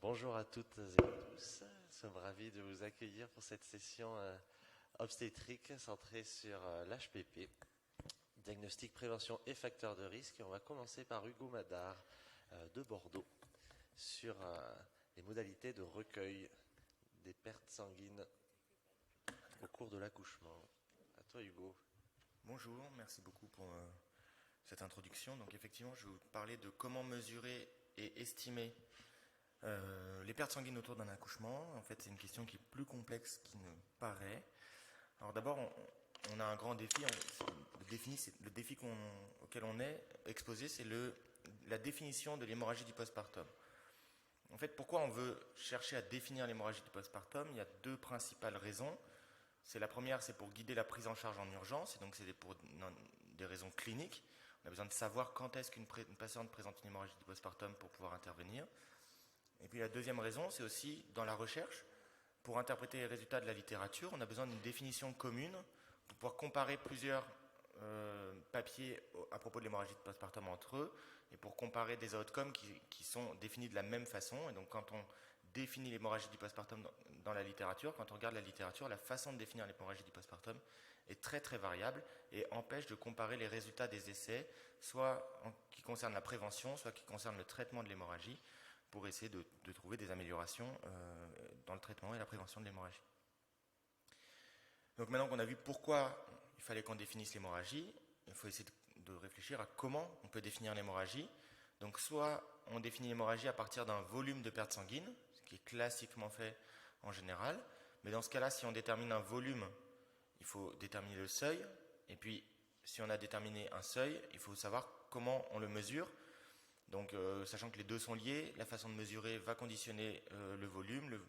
Bonjour à toutes et tous. Nous sommes ravis de vous accueillir pour cette session obstétrique centrée sur l'HPP, diagnostic, prévention et facteurs de risque. Et on va commencer par Hugo Madar de Bordeaux sur les modalités de recueil des pertes sanguines au cours de l'accouchement. À toi Hugo. Bonjour, merci beaucoup pour cette introduction. Donc effectivement, je vais vous parler de comment mesurer et estimer les pertes sanguines autour d'un accouchement. En fait, c'est une question qui est plus complexe qu'il ne paraît. Alors d'abord, on a un grand défi. Le défi auquel on est exposé, c'est la définition de l'hémorragie du postpartum. En fait, pourquoi on veut chercher à définir l'hémorragie du postpartum? Il y a deux principales raisons. La première, c'est pour guider la prise en charge en urgence, et donc c'est pour des raisons cliniques. On a besoin de savoir quand est-ce qu'une patiente présente une hémorragie du postpartum pour pouvoir intervenir. Et puis la deuxième raison, c'est aussi dans la recherche. Pour interpréter les résultats de la littérature, on a besoin d'une définition commune pour pouvoir comparer plusieurs papiers à propos de l'hémorragie du postpartum entre eux, et pour comparer des outcomes qui sont définis de la même façon. Et donc quand on définit l'hémorragie du postpartum dans la littérature, quand on regarde la littérature, la façon de définir l'hémorragie du postpartum est très très variable et empêche de comparer les résultats des essais, soit qui concernent la prévention, soit qui concernent le traitement de l'hémorragie, pour essayer de trouver des améliorations dans le traitement et la prévention de l'hémorragie. Donc maintenant qu'on a vu pourquoi il fallait qu'on définisse l'hémorragie, il faut essayer de réfléchir à comment on peut définir l'hémorragie. Donc soit on définit l'hémorragie à partir d'un volume de perte sanguine, ce qui est classiquement fait en général, mais dans ce cas-là, si on détermine un volume, il faut déterminer le seuil, et puis si on a déterminé un seuil, il faut savoir comment on le mesure. Donc sachant que les deux sont liés, la façon de mesurer va conditionner le volume.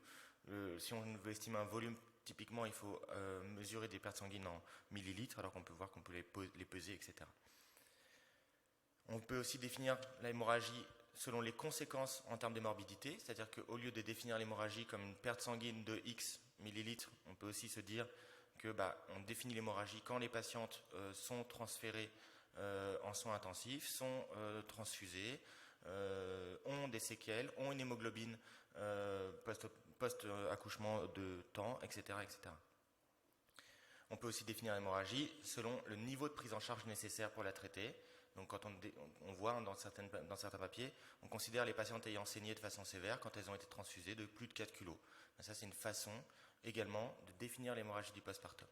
Si on veut estimer un volume, typiquement il faut mesurer des pertes sanguines en millilitres, alors qu'on peut voir qu'on peut les peser, etc. On peut aussi définir l'hémorragie selon les conséquences en termes de morbidité, c'est-à-dire qu'au lieu de définir l'hémorragie comme une perte sanguine de X millilitres, on peut aussi se dire que on définit l'hémorragie quand les patientes sont transférées en soins intensifs, sont transfusées, ont des séquelles, ont une hémoglobine post-accouchement de temps, etc., etc. On peut aussi définir l'hémorragie selon le niveau de prise en charge nécessaire pour la traiter. Donc quand on voit dans certains papiers, on considère les patientes ayant saigné de façon sévère quand elles ont été transfusées de plus de 4 kg. Ça, c'est une façon également de définir l'hémorragie du postpartum.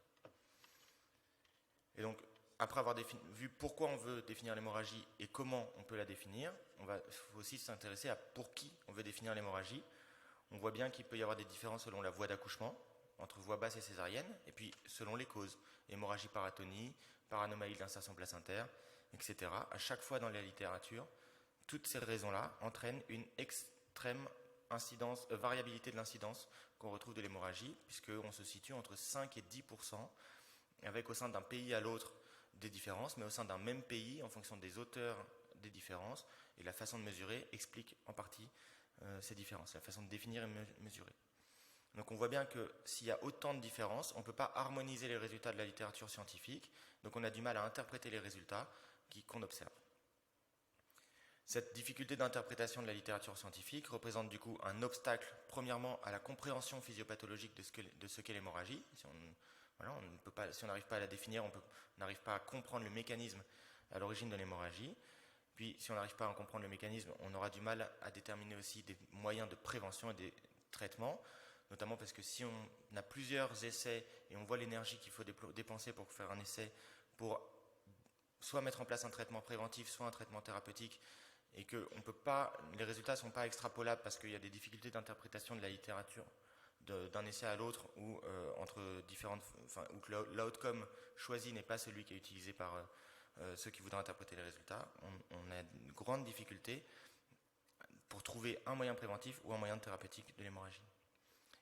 Et donc, après avoir vu pourquoi on veut définir l'hémorragie et comment on peut la définir, il faut aussi s'intéresser à pour qui on veut définir l'hémorragie. On voit bien qu'il peut y avoir des différences selon la voie d'accouchement, entre voie basse et césarienne, et puis selon les causes, hémorragie par atonie, par anomalie de l'insertion placentaire, etc. À chaque fois dans la littérature, toutes ces raisons-là entraînent une extrême variabilité de l'incidence qu'on retrouve de l'hémorragie, puisqu'on se situe entre 5 et 10%, avec au sein d'un pays à l'autre des différences, mais au sein d'un même pays, en fonction des auteurs des différences, et la façon de mesurer explique en partie ces différences, la façon de définir et mesurer. Donc on voit bien que s'il y a autant de différences, on ne peut pas harmoniser les résultats de la littérature scientifique, donc on a du mal à interpréter les résultats qu'on observe. Cette difficulté d'interprétation de la littérature scientifique représente du coup un obstacle, premièrement, à la compréhension physiopathologique de ce qu'est l'hémorragie. Si on n'arrive pas à la définir, on n'arrive pas à comprendre le mécanisme à l'origine de l'hémorragie. Puis, si on n'arrive pas à comprendre le mécanisme, on aura du mal à déterminer aussi des moyens de prévention et des traitements, notamment parce que si on a plusieurs essais et on voit l'énergie qu'il faut dépenser pour faire un essai, pour soit mettre en place un traitement préventif, soit un traitement thérapeutique, et que les résultats ne sont pas extrapolables parce qu'il y a des difficultés d'interprétation de la littérature d'un essai à l'autre, ou ou que l'outcome choisi n'est pas celui qui est utilisé par ceux qui voudraient interpréter les résultats, on a une grande difficulté pour trouver un moyen préventif ou un moyen thérapeutique de l'hémorragie.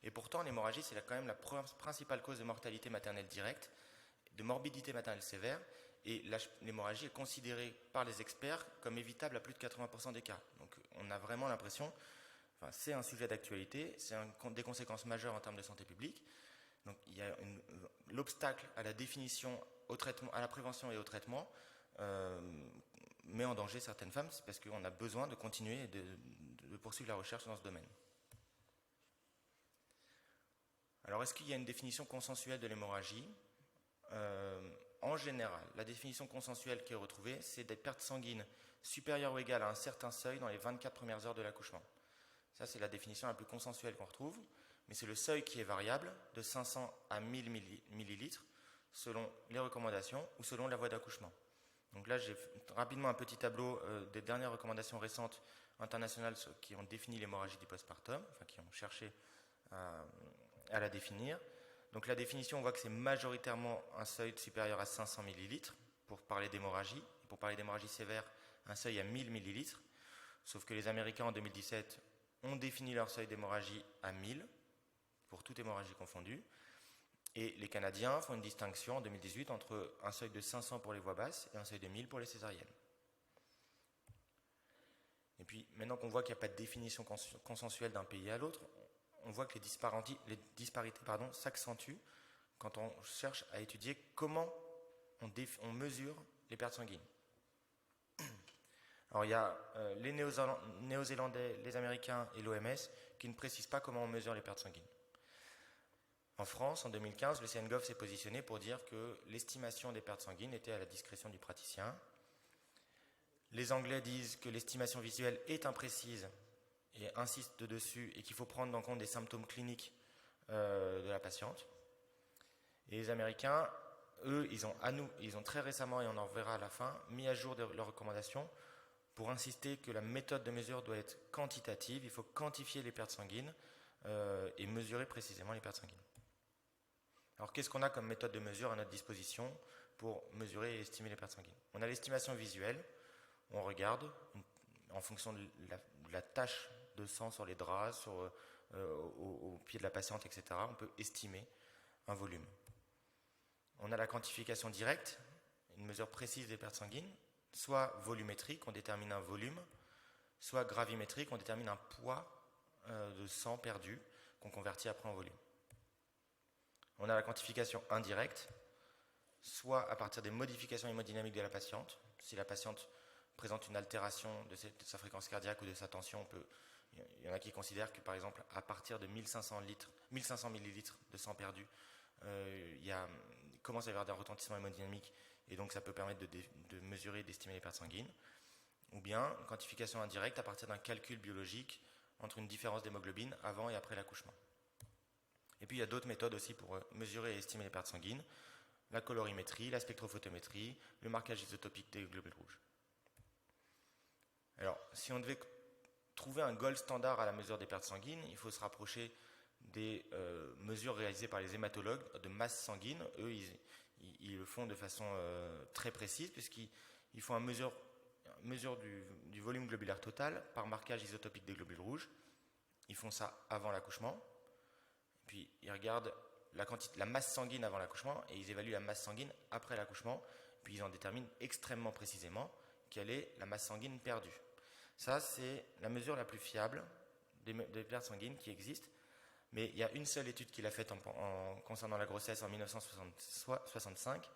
Et pourtant, l'hémorragie, c'est quand même la principale cause de mortalité maternelle directe, de morbidité maternelle sévère, et l'hémorragie est considérée par les experts comme évitable à plus de 80% des cas. Donc on a vraiment l'impression, c'est un sujet d'actualité, c'est des conséquences majeures en termes de santé publique. Donc il y a l'obstacle à la définition, à la prévention et au traitement met en danger certaines femmes, c'est parce qu'on a besoin de continuer et de poursuivre la recherche dans ce domaine. Alors, est-ce qu'il y a une définition consensuelle de l'hémorragie ? En général, la définition consensuelle qui est retrouvée, c'est des pertes sanguines supérieures ou égales à un certain seuil dans les 24 premières heures de l'accouchement. Ça, c'est la définition la plus consensuelle qu'on retrouve, mais c'est le seuil qui est variable, de 500 à 1000 millilitres, selon les recommandations ou selon la voie d'accouchement. Donc là, j'ai rapidement un petit tableau des dernières recommandations récentes internationales qui ont défini l'hémorragie du postpartum, enfin qui ont cherché à la définir. Donc la définition, on voit que c'est majoritairement un seuil supérieur à 500 millilitres pour parler d'hémorragie. Pour parler d'hémorragie sévère, un seuil à 1000 millilitres. Sauf que les Américains en 2017 ont défini leur seuil d'hémorragie à 1000 pour toute hémorragie confondue. Et les Canadiens font une distinction en 2018 entre un seuil de 500 pour les voies basses et un seuil de 1000 pour les césariennes. Et puis, maintenant qu'on voit qu'il n'y a pas de définition consensuelle d'un pays à l'autre, on voit que les disparités s'accentuent quand on cherche à étudier comment on mesure les pertes sanguines. Alors, il y a les Néo-Zélandais, les Américains et l'OMS qui ne précisent pas comment on mesure les pertes sanguines. En France, en 2015, le CNGOV s'est positionné pour dire que l'estimation des pertes sanguines était à la discrétion du praticien. Les Anglais disent que l'estimation visuelle est imprécise et insistent dessus et qu'il faut prendre en compte des symptômes cliniques de la patiente. Et les Américains, eux, ils ont très récemment, et on en reverra à la fin, mis à jour leurs recommandations pour insister que la méthode de mesure doit être quantitative. Il faut quantifier les pertes sanguines et mesurer précisément les pertes sanguines. Alors, qu'est-ce qu'on a comme méthode de mesure à notre disposition pour mesurer et estimer les pertes sanguines ? On a l'estimation visuelle. On regarde, en fonction de la tache de sang sur les draps, au pied de la patiente, etc., on peut estimer un volume. On a la quantification directe, une mesure précise des pertes sanguines, soit volumétrique, on détermine un volume, soit gravimétrique, on détermine un poids de sang perdu qu'on convertit après en volume. On a la quantification indirecte, soit à partir des modifications hémodynamiques de la patiente. Si la patiente présente une altération de sa fréquence cardiaque ou de sa tension, il y en a qui considèrent que, par exemple, à partir de 1500 millilitres de sang perdu, il commence à y avoir des retentissements hémodynamiques, et donc ça peut permettre de mesurer et d'estimer les pertes sanguines. Ou bien une quantification indirecte à partir d'un calcul biologique entre une différence d'hémoglobine avant et après l'accouchement. Et puis il y a d'autres méthodes aussi pour mesurer et estimer les pertes sanguines, la colorimétrie, la spectrophotométrie, le marquage isotopique des globules rouges. Alors, si on devait trouver un gold standard à la mesure des pertes sanguines, il faut se rapprocher des mesures réalisées par les hématologues de masse sanguine. Eux, ils le font de façon très précise, puisqu'ils font une mesure du volume globulaire total par marquage isotopique des globules rouges. Ils font ça avant l'accouchement. Puis ils regardent la masse sanguine avant l'accouchement et ils évaluent la masse sanguine après l'accouchement. Puis ils en déterminent extrêmement précisément quelle est la masse sanguine perdue. Ça, c'est la mesure la plus fiable des pertes sanguines qui existent. Mais il y a une seule étude qui l'a faite concernant la grossesse en 1965.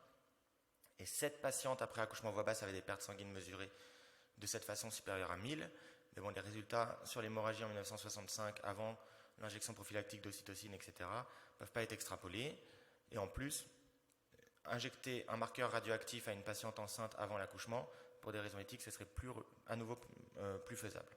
Et 7 patientes après accouchement voix basse avaient des pertes sanguines mesurées de cette façon supérieures à 1000. Mais bon, les résultats sur l'hémorragie en 1965, avant l'injection prophylactique d'ocytocine, etc., ne peuvent pas être extrapolés. Et en plus, injecter un marqueur radioactif à une patiente enceinte avant l'accouchement, pour des raisons éthiques, ce serait à nouveau plus faisable.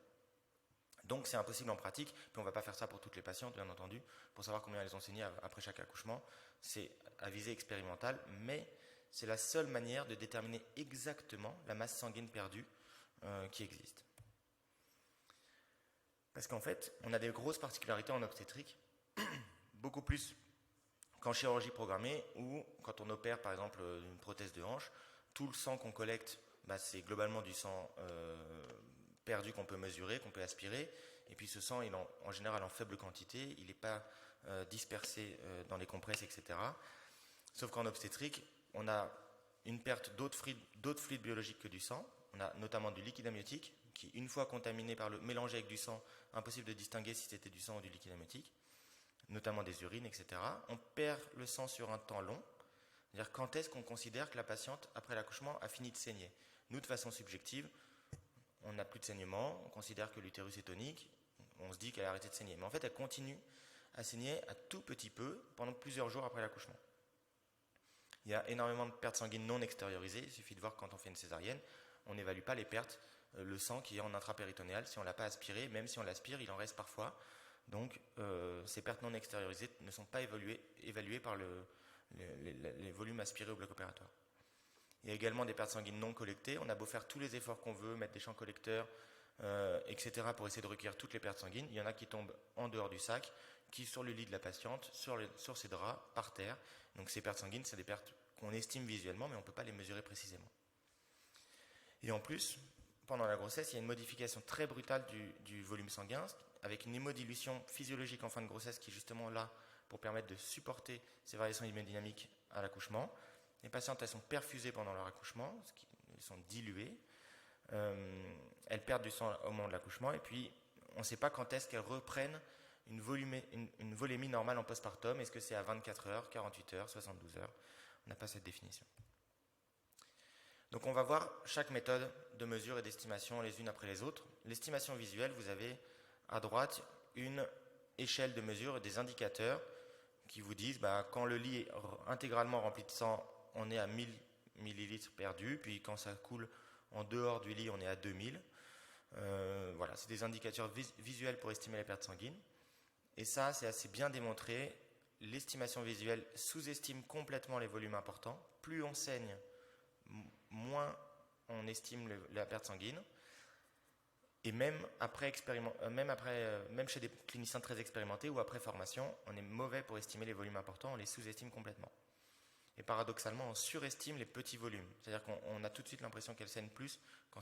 Donc c'est impossible en pratique, puis on ne va pas faire ça pour toutes les patientes, bien entendu, pour savoir combien elles ont saigné après chaque accouchement. C'est à visée expérimentale, mais c'est la seule manière de déterminer exactement la masse sanguine perdue qui existe. Parce qu'en fait, on a des grosses particularités en obstétrique, beaucoup plus qu'en chirurgie programmée, ou quand on opère par exemple une prothèse de hanche, tout le sang qu'on collecte, c'est globalement du sang perdu qu'on peut mesurer, qu'on peut aspirer, et puis ce sang, il est en général en faible quantité, il n'est pas dispersé dans les compresses, etc. Sauf qu'en obstétrique, on a une perte d'autres fluides biologiques que du sang, on a notamment du liquide amniotique, qui, une fois contaminé mélangé avec du sang, impossible de distinguer si c'était du sang ou du liquide amniotique, notamment des urines, etc. On perd le sang sur un temps long. C'est-à-dire, quand est-ce qu'on considère que la patiente, après l'accouchement, a fini de saigner ? Nous, de façon subjective, on n'a plus de saignement, on considère que l'utérus est tonique, on se dit qu'elle a arrêté de saigner. Mais en fait, elle continue à saigner à tout petit peu pendant plusieurs jours après l'accouchement. Il y a énormément de pertes sanguines non extériorisées. Il suffit de voir quand on fait une césarienne, on n'évalue pas les pertes, le sang qui est en intrapéritonéal. Si on ne l'a pas aspiré, même si on l'aspire, il en reste parfois. Donc ces pertes non extériorisées ne sont pas évaluées par les volumes aspirés au bloc opératoire. Il y a également des pertes sanguines non collectées. On a beau faire tous les efforts qu'on veut, mettre des champs collecteurs, etc. pour essayer de recueillir toutes les pertes sanguines. Il y en a qui tombent en dehors du sac, qui sur le lit de la patiente, sur ses draps, par terre. Donc ces pertes sanguines, c'est des pertes qu'on estime visuellement, mais on ne peut pas les mesurer précisément. Et en plus, pendant la grossesse, il y a une modification très brutale du volume sanguin, avec une hémodilution physiologique en fin de grossesse qui est justement là pour permettre de supporter ces variations hémodynamiques à l'accouchement. Les patientes, elles sont perfusées pendant leur accouchement, elles sont diluées. Elles perdent du sang au moment de l'accouchement, et puis on ne sait pas quand est-ce qu'elles reprennent une volémie normale en postpartum. Est-ce que c'est à 24 heures, 48 heures, 72 heures? On n'a pas cette définition. Donc on va voir chaque méthode de mesure et d'estimation les unes après les autres. L'estimation visuelle, vous avez à droite une échelle de mesure et des indicateurs qui vous disent quand le lit est intégralement rempli de sang, on est à 1000 millilitres perdus, puis quand ça coule en dehors du lit, on est à 2000. Voilà, c'est des indicateurs visuels pour estimer les pertes sanguines. Et ça, c'est assez bien démontré. L'estimation visuelle sous-estime complètement les volumes importants. Plus on saigne, moins on estime la perte sanguine. Et même chez des cliniciens très expérimentés ou après formation, on est mauvais pour estimer les volumes importants, on les sous-estime complètement. Et paradoxalement, on surestime les petits volumes. C'est-à-dire qu'on a tout de suite l'impression qu'elle saigne plus quand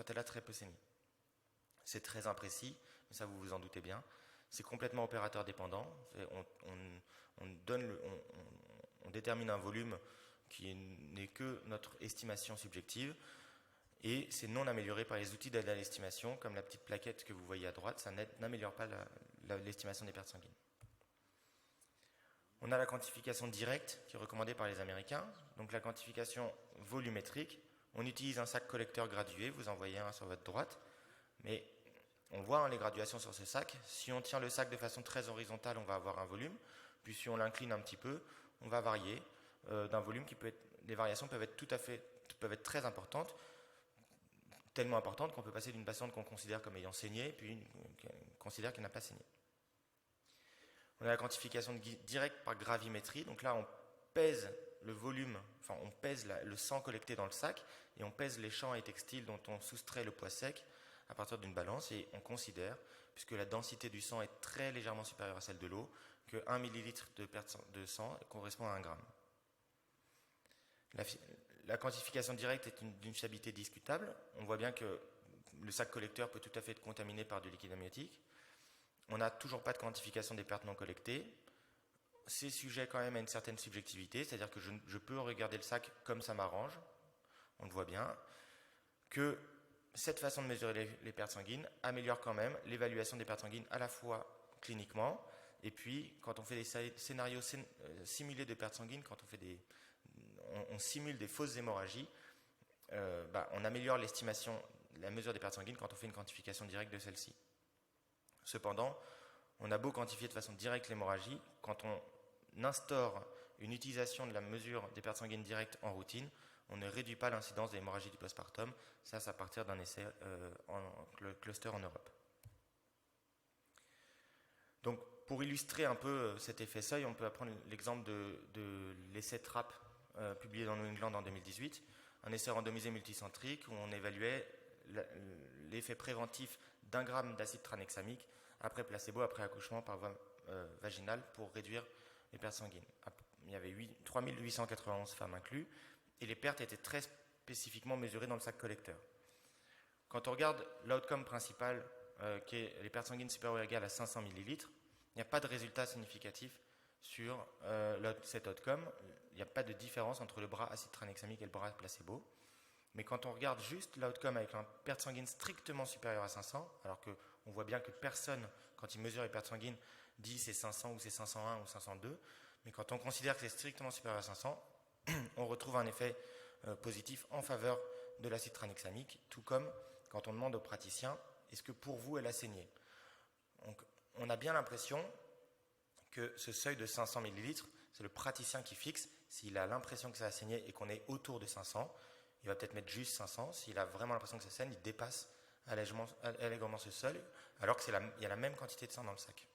elle a très peu saigné. C'est très imprécis, mais ça vous vous en doutez bien. C'est complètement opérateur dépendant. On détermine un volume qui n'est que notre estimation subjective. Et c'est non amélioré par les outils d'aide à l'estimation, comme la petite plaquette que vous voyez à droite. Ça n'améliore pas l'estimation des pertes sanguines. On a la quantification directe qui est recommandée par les Américains. Donc la quantification volumétrique. On utilise un sac collecteur gradué. Vous en voyez un sur votre droite. Mais on voit les graduations sur ce sac. Si on tient le sac de façon très horizontale, on va avoir un volume. Puis si on l'incline un petit peu, on va varier d'un volume qui peut être... Les variations peuvent être très importantes. Tellement importante qu'on peut passer d'une patiente qu'on considère comme ayant saigné, puis qu'on considère qu'elle n'a pas saigné. On a la quantification directe par gravimétrie. Donc là, on pèse le volume, on pèse le sang collecté dans le sac, et on pèse les champs et textiles dont on soustrait le poids sec à partir d'une balance, et on considère, puisque la densité du sang est très légèrement supérieure à celle de l'eau, que 1 millilitre de perte de sang correspond à 1 gramme. La quantification directe est d'une fiabilité discutable. On voit bien que le sac collecteur peut tout à fait être contaminé par du liquide amniotique. On n'a toujours pas de quantification des pertes non collectées. C'est sujet quand même à une certaine subjectivité, c'est-à-dire que je peux regarder le sac comme ça m'arrange. On le voit bien. Que cette façon de mesurer les pertes sanguines améliore quand même l'évaluation des pertes sanguines à la fois cliniquement, et puis quand on fait des scénarios simulés de pertes sanguines, quand on simule des fausses hémorragies, on améliore l'estimation, la mesure des pertes sanguines quand on fait une quantification directe de celle-ci. Cependant, on a beau quantifier de façon directe l'hémorragie, quand on instaure une utilisation de la mesure des pertes sanguines directes en routine, on ne réduit pas l'incidence des hémorragies du postpartum. Ça, c'est à partir d'un essai en cluster en Europe. Donc, pour illustrer un peu cet effet seuil, on peut prendre l'exemple de l'essai TRAP publié dans New England en 2018, un essai randomisé multicentrique où on évaluait l'effet préventif d'1 gramme d'acide tranexamique après placebo, après accouchement par voie vaginale pour réduire les pertes sanguines. Il y avait 3891 femmes inclus et les pertes étaient très spécifiquement mesurées dans le sac collecteur. Quand on regarde l'outcome principal, qui est les pertes sanguines supérieures ou égales à 500 millilitres, il n'y a pas de résultat significatif sur cet outcome. Il n'y a pas de différence entre le bras acide tranexamique et le bras placebo. Mais quand on regarde juste l'outcome avec une perte sanguine strictement supérieure à 500, alors qu'on voit bien que personne, quand il mesure les pertes sanguines, dit c'est 500 ou c'est 501 ou 502, mais quand on considère que c'est strictement supérieur à 500, on retrouve un effet positif en faveur de l'acide tranexamique, tout comme quand on demande au praticien, est-ce que pour vous elle a saigné? Donc, on a bien l'impression que ce seuil de 500 ml, c'est le praticien qui fixe. S'il a l'impression que ça a saigné et qu'on est autour de 500, il va peut-être mettre juste 500. S'il a vraiment l'impression que ça saigne, il dépasse allègrement ce seuil, alors qu'il y a la même quantité de sang dans le sac.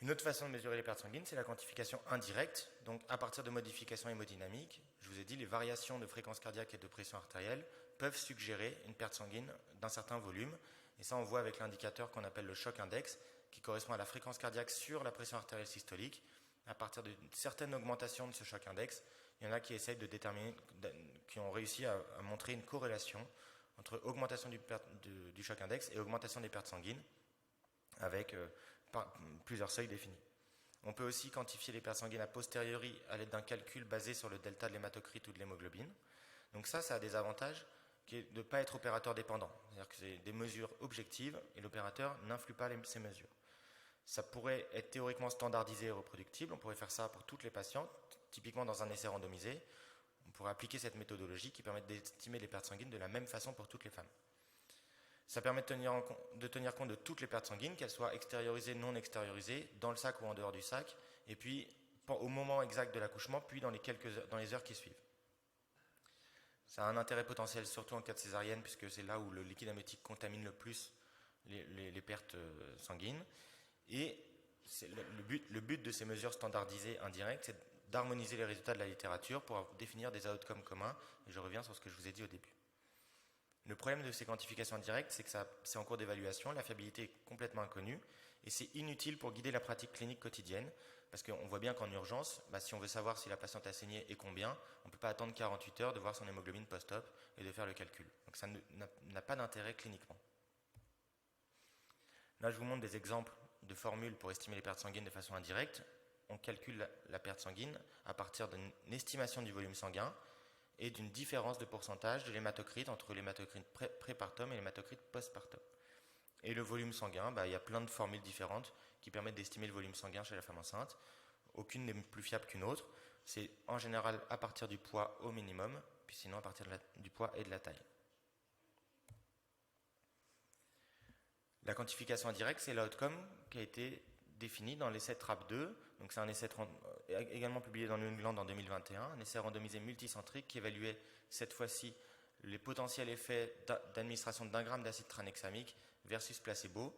Une autre façon de mesurer les pertes sanguines, c'est la quantification indirecte, donc à partir de modifications hémodynamiques. Je vous ai dit, les variations de fréquence cardiaque et de pression artérielle peuvent suggérer une perte sanguine d'un certain volume, et ça on voit avec l'indicateur qu'on appelle le choc index, qui correspond à la fréquence cardiaque sur la pression artérielle systolique. À partir d'une certaine augmentation de ce choc index, il y en a qui essayent de déterminer, qui ont réussi à montrer une corrélation entre augmentation du choc index et augmentation des pertes sanguines, avec plusieurs seuils définis. On peut aussi quantifier les pertes sanguines a posteriori à l'aide d'un calcul basé sur le delta de l'hématocrite ou de l'hémoglobine. Donc ça a des avantages qui est de ne pas être opérateur dépendant. C'est-à-dire que c'est des mesures objectives et l'opérateur n'influe pas ces mesures. Ça pourrait être théoriquement standardisé et reproductible. On pourrait faire ça pour toutes les patientes, typiquement dans un essai randomisé. On pourrait appliquer cette méthodologie qui permet d'estimer les pertes sanguines de la même façon pour toutes les femmes. Ça permet de tenir compte de toutes les pertes sanguines, qu'elles soient extériorisées, non extériorisées, dans le sac ou en dehors du sac, et puis au moment exact de l'accouchement, puis dans les heures qui suivent. Ça a un intérêt potentiel, surtout en cas de césarienne, puisque c'est là où le liquide amniotique contamine le plus les pertes sanguines. Et le but de ces mesures standardisées indirectes, c'est d'harmoniser les résultats de la littérature pour définir des outcomes communs. Et je reviens sur ce que je vous ai dit au début. Le problème de ces quantifications indirectes, c'est que c'est en cours d'évaluation, la fiabilité est complètement inconnue, et c'est inutile pour guider la pratique clinique quotidienne, parce qu'on voit bien qu'en urgence, si on veut savoir si la patiente a saigné et combien, on ne peut pas attendre 48 heures de voir son hémoglobine post-op et de faire le calcul. Donc ça n'a pas d'intérêt cliniquement. Là, je vous montre des exemples de formules pour estimer les pertes sanguines de façon indirecte. On calcule la perte sanguine à partir d'une estimation du volume sanguin et d'une différence de pourcentage de l'hématocrite entre l'hématocrite prépartum et l'hématocrite postpartum. Et le volume sanguin, il y a plein de formules différentes qui permettent d'estimer le volume sanguin chez la femme enceinte. Aucune n'est plus fiable qu'une autre. C'est en général à partir du poids au minimum, puis sinon à partir du poids et de la taille. La quantification indirecte, c'est l'outcome qui a été défini dans l'essai TRAP2. Donc c'est un essai également publié dans New England en 2021, un essai randomisé multicentrique qui évaluait cette fois-ci les potentiels effets d'administration d'1 gramme d'acide tranexamique versus placebo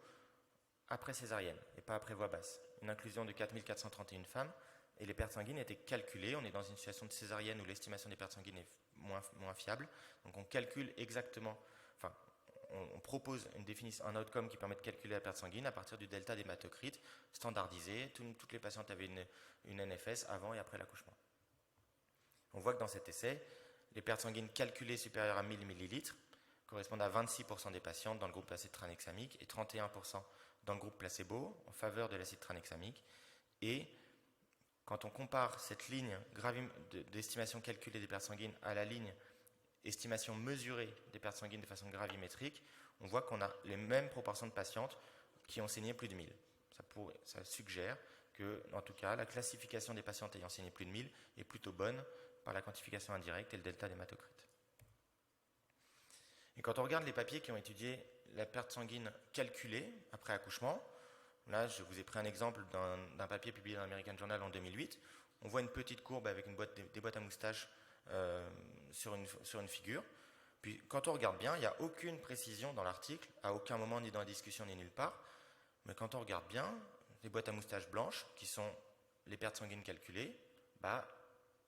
après césarienne et pas après voie basse. Une inclusion de 4431 femmes et les pertes sanguines étaient calculées. On est dans une situation de césarienne où l'estimation des pertes sanguines est moins fiable. Donc on calcule exactement, on propose un outcome qui permet de calculer la perte sanguine à partir du delta d'hématocrite standardisé. Toutes les patientes avaient une NFS avant et après l'accouchement. On voit que dans cet essai, les pertes sanguines calculées supérieures à 1000 ml correspondent à 26% des patientes dans le groupe acide tranexamique et 31% dans le groupe placebo en faveur de l'acide tranexamique. Et quand on compare cette ligne d'estimation calculée des pertes sanguines à la ligne estimation mesurée des pertes sanguines de façon gravimétrique, on voit qu'on a les mêmes proportions de patientes qui ont saigné plus de 1000. Ça suggère que, en tout cas, la classification des patientes ayant saigné plus de 1000 est plutôt bonne par la quantification indirecte et le delta d'hématocrite. Et quand on regarde les papiers qui ont étudié la perte sanguine calculée après accouchement, là je vous ai pris un exemple d'un papier publié dans l'American Journal en 2008, on voit une petite courbe avec des boîtes à moustaches sur une figure. Puis quand on regarde bien, il n'y a aucune précision dans l'article, à aucun moment ni dans la discussion ni nulle part. Mais quand on regarde bien, les boîtes à moustaches blanches, qui sont les pertes sanguines calculées,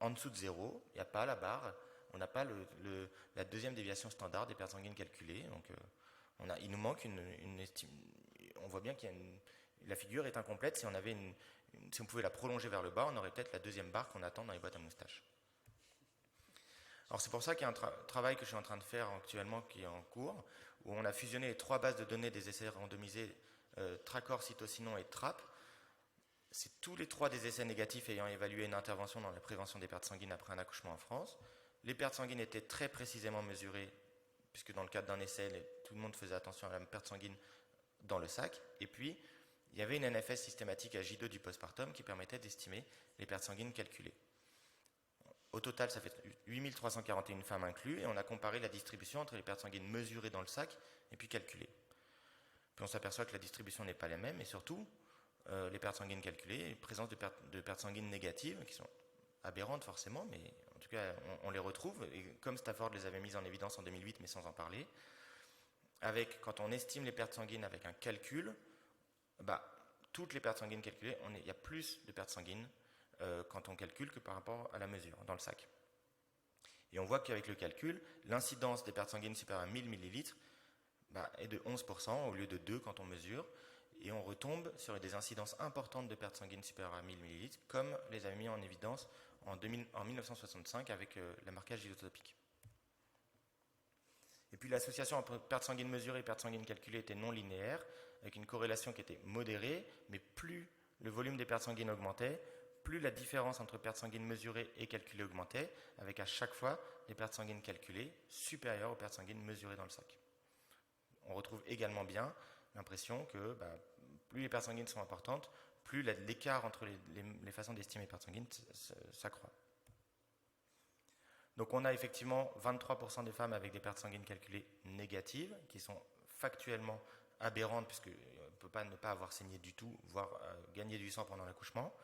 en dessous de 0, il n'y a pas la barre, on n'a pas la deuxième déviation standard des pertes sanguines calculées. Donc il nous manque on voit bien que la figure est incomplète. Si on pouvait la prolonger vers le bas, on aurait peut-être la deuxième barre qu'on attend dans les boîtes à moustaches. Alors c'est pour ça qu'il y a un travail que je suis en train de faire actuellement qui est en cours, où on a fusionné les 3 bases de données des essais randomisés Tracor, Cytocinon et TRAP. C'est tous les 3 des essais négatifs ayant évalué une intervention dans la prévention des pertes sanguines après un accouchement en France. Les pertes sanguines étaient très précisément mesurées, puisque dans le cadre d'un essai, tout le monde faisait attention à la perte sanguine dans le sac. Et puis, il y avait une NFS systématique à J2 du postpartum qui permettait d'estimer les pertes sanguines calculées. Au total, ça fait 8341 femmes inclus, et on a comparé la distribution entre les pertes sanguines mesurées dans le sac et puis calculées. Puis on s'aperçoit que la distribution n'est pas la même, et surtout, les pertes sanguines calculées, présence de pertes sanguines négatives, qui sont aberrantes forcément, mais en tout cas on les retrouve, et comme Stafford les avait mises en évidence en 2008, mais sans en parler, quand on estime les pertes sanguines avec un calcul, toutes les pertes sanguines calculées, il y a plus de pertes sanguines quand on calcule que par rapport à la mesure dans le sac. Et on voit qu'avec le calcul, l'incidence des pertes sanguines supérieures à 1000 millilitres est de 11% au lieu de 2 quand on mesure, et on retombe sur des incidences importantes de pertes sanguines supérieures à 1000 millilitres, comme les avait mis en évidence en 1965 avec le marquage isotopique. Et puis l'association entre pertes sanguines mesurées et pertes sanguines calculées était non linéaire, avec une corrélation qui était modérée, mais plus le volume des pertes sanguines augmentait, plus la différence entre pertes sanguines mesurées et calculées augmentait, avec à chaque fois des pertes sanguines calculées supérieures aux pertes sanguines mesurées dans le sac. On retrouve également bien l'impression que plus les pertes sanguines sont importantes, plus l'écart entre les façons d'estimer les pertes sanguines s'accroît. Donc on a effectivement 23% des femmes avec des pertes sanguines calculées négatives, qui sont factuellement aberrantes, puisqu'on ne peut pas ne pas avoir saigné du tout, voire gagner du sang pendant l'accouchement.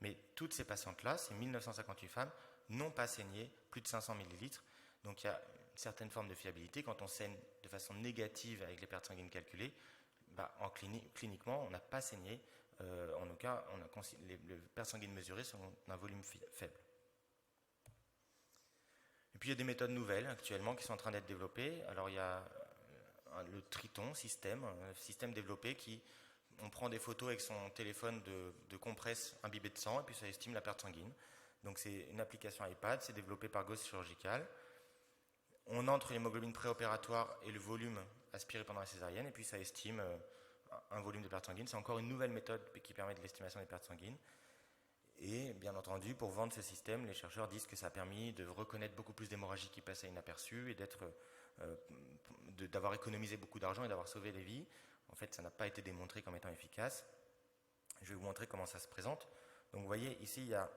Mais toutes ces patientes-là, ces 1958 femmes, n'ont pas saigné plus de 500 millilitres. Donc il y a une certaine forme de fiabilité. Quand on saigne de façon négative avec les pertes sanguines calculées, cliniquement, on n'a pas saigné. En tout cas, les pertes sanguines mesurées sont d'un volume faible. Et puis il y a des méthodes nouvelles actuellement qui sont en train d'être développées. Alors il y a le Triton système, un système développé on prend des photos avec son téléphone de compresse imbibé de sang et puis ça estime la perte sanguine. Donc c'est une application iPad, c'est développé par Gauss Chirurgical. On entre l'hémoglobine préopératoire et le volume aspiré pendant la césarienne et puis ça estime un volume de perte sanguine. C'est encore une nouvelle méthode qui permet de l'estimation des pertes sanguines. Et bien entendu, pour vendre ce système, les chercheurs disent que ça a permis de reconnaître beaucoup plus d'hémorragies qui passaient inaperçues et d'avoir économisé beaucoup d'argent et d'avoir sauvé des vies. En fait, ça n'a pas été démontré comme étant efficace. Je vais vous montrer comment ça se présente. Donc vous voyez, ici, il y a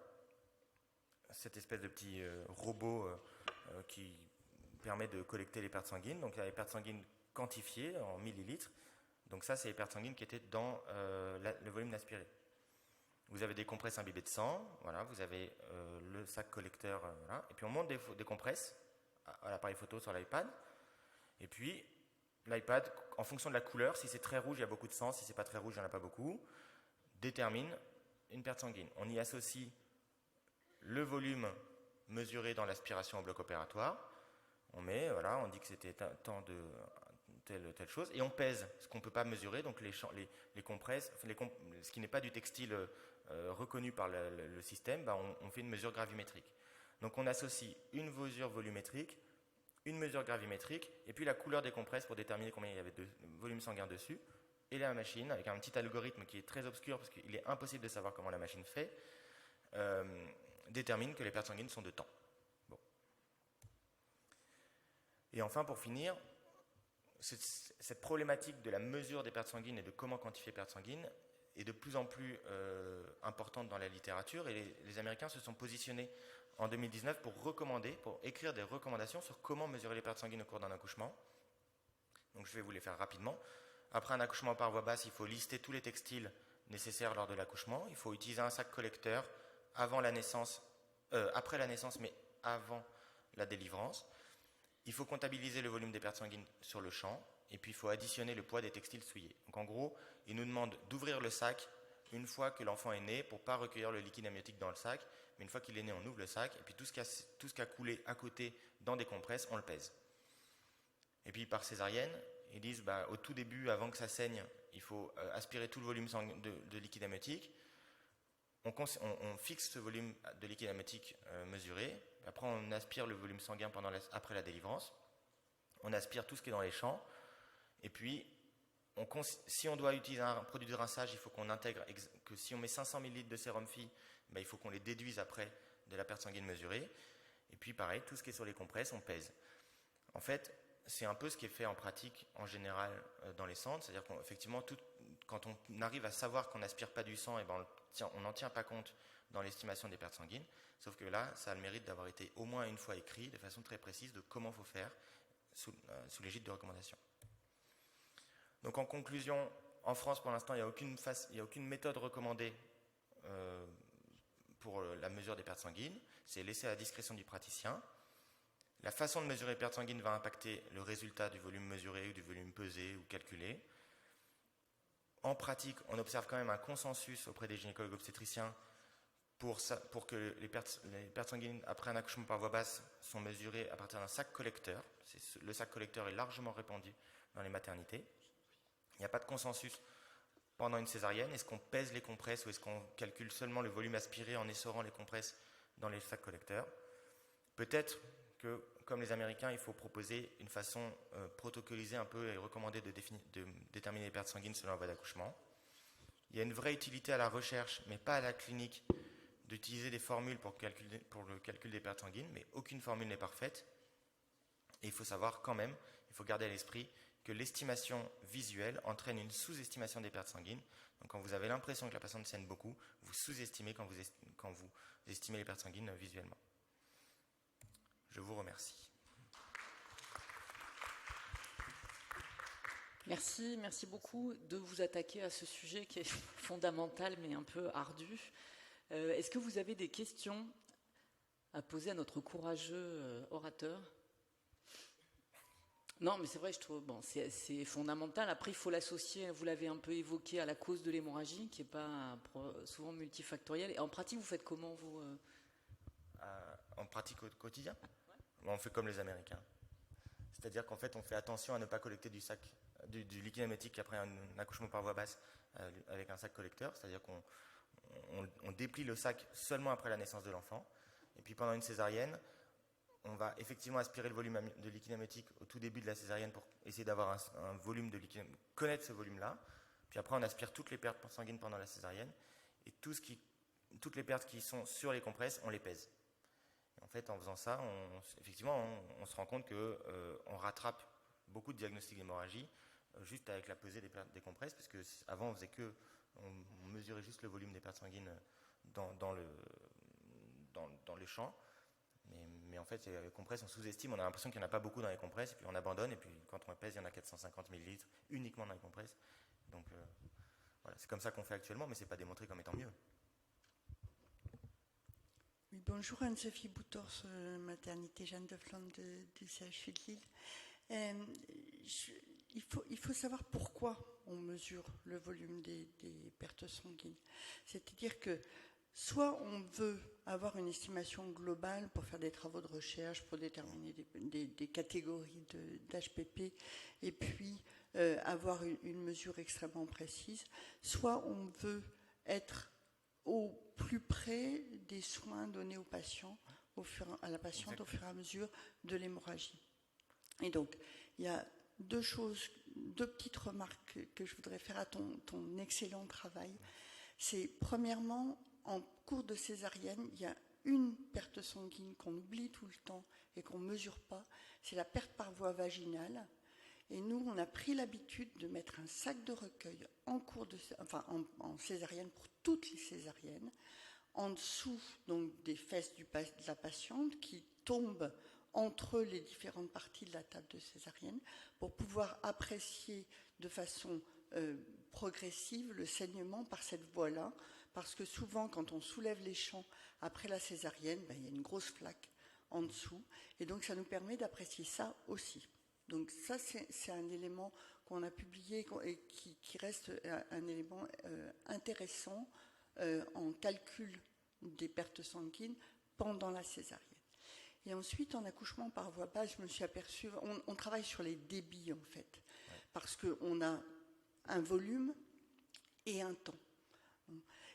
cette espèce de petit robot qui permet de collecter les pertes sanguines. Donc il y a les pertes sanguines quantifiées en millilitres. Donc ça, c'est les pertes sanguines qui étaient dans le volume aspiré. Vous avez des compresses imbibées de sang, voilà, vous avez le sac collecteur, voilà, et puis on monte des compresses à l'appareil photo sur l'iPad, et puis l'iPad, en fonction de la couleur, si c'est très rouge, il y a beaucoup de sang, si c'est pas très rouge, il n'y en a pas beaucoup, détermine une perte sanguine. On y associe le volume mesuré dans l'aspiration au bloc opératoire, on dit que c'était tant de telle chose, et on pèse ce qu'on ne peut pas mesurer, donc les compresses, ce qui n'est pas du textile reconnu par le système, on fait une mesure gravimétrique. Donc on associe une mesure volumétrique, une mesure gravimétrique, et puis la couleur des compresses pour déterminer combien il y avait de volume sanguin dessus, et la machine, avec un petit algorithme qui est très obscur, parce qu'il est impossible de savoir comment la machine fait, détermine que les pertes sanguines sont de temps. Bon. Et enfin, pour finir, cette problématique de la mesure des pertes sanguines et de comment quantifier les pertes sanguines est de plus en plus importante dans la littérature, et les Américains se sont positionnés en 2019 pour écrire des recommandations sur comment mesurer les pertes sanguines au cours d'un accouchement. Donc je vais vous les faire rapidement. Après un accouchement par voie basse, il faut lister tous les textiles nécessaires lors de l'accouchement. Il faut utiliser un sac collecteur après la naissance, mais avant la délivrance. Il faut comptabiliser le volume des pertes sanguines sur le champ, et puis il faut additionner le poids des textiles souillés. Donc en gros, il nous demande d'ouvrir le sac une fois que l'enfant est né pour ne pas recueillir le liquide amniotique dans le sac, mais une fois qu'il est né, on ouvre le sac, et puis tout ce qui a coulé à côté dans des compresses, on le pèse. Et puis par césarienne, ils disent au tout début, avant que ça saigne, il faut aspirer tout le volume de liquide amniotique. On fixe ce volume de liquide amniotique mesuré. Après, on aspire le volume sanguin après la délivrance. On aspire tout ce qui est dans les champs. Et puis, si on doit utiliser un produit de rinçage, il faut qu'on intègre que si on met 500 ml de sérum phi, il faut qu'on les déduise après de la perte sanguine mesurée. Et puis, pareil, tout ce qui est sur les compresses, on pèse. En fait, c'est un peu ce qui est fait en pratique en général dans les centres. C'est-à-dire qu'effectivement, quand on arrive à savoir qu'on n'aspire pas du sang, on n'en tient pas compte dans l'estimation des pertes sanguines. Sauf que là, ça a le mérite d'avoir été au moins une fois écrit de façon très précise de comment il faut faire sous l'égide de recommandations. Donc en conclusion, en France pour l'instant il n'y a aucune méthode recommandée pour la mesure des pertes sanguines, c'est laissé à la discrétion du praticien. La façon de mesurer les pertes sanguines va impacter le résultat du volume mesuré ou du volume pesé ou calculé. En pratique, on observe quand même un consensus auprès des gynécologues obstétriciens pour que les pertes sanguines après un accouchement par voie basse sont mesurées à partir d'un sac collecteur. Le sac collecteur est largement répandu dans les maternités. Il n'y a pas de consensus pendant une césarienne. Est-ce qu'on pèse les compresses ou est-ce qu'on calcule seulement le volume aspiré en essorant les compresses dans les sacs collecteurs? Peut-être que, comme les Américains, il faut proposer une façon protocolisée un peu et recommandée de déterminer les pertes sanguines selon la voie d'accouchement. Il y a une vraie utilité à la recherche, mais pas à la clinique, d'utiliser des formules pour le calcul des pertes sanguines, mais aucune formule n'est parfaite. Et il faut savoir quand même, il faut garder à l'esprit que l'estimation visuelle entraîne une sous-estimation des pertes sanguines. Donc quand vous avez l'impression que la patiente saigne beaucoup, vous sous-estimez quand vous estimez les pertes sanguines visuellement. Je vous remercie. Merci beaucoup de vous attaquer à ce sujet qui est fondamental mais un peu ardu. Est-ce que vous avez des questions à poser à notre courageux orateur ? Non, mais c'est vrai, je trouve, c'est fondamental. Après, il faut l'associer, vous l'avez un peu évoqué, à la cause de l'hémorragie, qui n'est pas souvent multifactorielle. Et en pratique, vous faites comment, vous En pratique au quotidien, on fait comme les Américains. C'est-à-dire qu'en fait, on fait attention à ne pas collecter du liquide amniotique après un accouchement par voie basse avec un sac collecteur. C'est-à-dire qu'on déplie le sac seulement après la naissance de l'enfant. Et puis pendant une césarienne, on va effectivement aspirer le volume de liquide amniotique au tout début de la césarienne pour essayer d'avoir un volume de liquide, connaître ce volume-là. Puis après, on aspire toutes les pertes sanguines pendant la césarienne. Et toutes les pertes qui sont sur les compresses, on les pèse. Et en fait, en faisant ça, on se rend compte qu'on rattrape beaucoup de diagnostics d'hémorragie juste avec la pesée des compresses, parce qu'avant, on mesurait juste le volume des pertes sanguines dans les champs. Mais en fait, les compresses, on sous-estime, on a l'impression qu'il n'y en a pas beaucoup dans les compresses, et puis on abandonne, et puis quand on pèse, il y en a 450 ml uniquement dans les compresses. Donc voilà, c'est comme ça qu'on fait actuellement, mais ce n'est pas démontré comme étant mieux. Oui, bonjour, Anne-Sophie Boutors, maternité Jeanne de Flandre du CHU de Lille. Il faut savoir pourquoi on mesure le volume des pertes sanguines. C'est-à-dire que soit on veut avoir une estimation globale pour faire des travaux de recherche, pour déterminer des catégories d'HPP, et puis avoir une mesure extrêmement précise, soit on veut être au plus près des soins donnés aux patients, à la patiente au fur et à mesure de l'hémorragie. Et donc, il y a deux petites remarques que je voudrais faire à ton excellent travail. C'est premièrement, en cours de césarienne, il y a une perte sanguine qu'on oublie tout le temps et qu'on ne mesure pas, c'est la perte par voie vaginale. Et nous, on a pris l'habitude de mettre un sac de recueil en césarienne pour toutes les césariennes, en dessous donc des fesses de la patiente qui tombent entre les différentes parties de la table de césarienne pour pouvoir apprécier de façon progressive le saignement par cette voie-là, parce que souvent quand on soulève les champs après la césarienne, il y a une grosse flaque en dessous, et donc ça nous permet d'apprécier ça aussi. Donc ça, c'est un élément qu'on a publié et qui reste un élément intéressant en calcul des pertes sanguines pendant la césarienne. Et ensuite, en accouchement par voie basse, je me suis aperçue, on travaille sur les débits en fait, parce qu'on a un volume et un temps.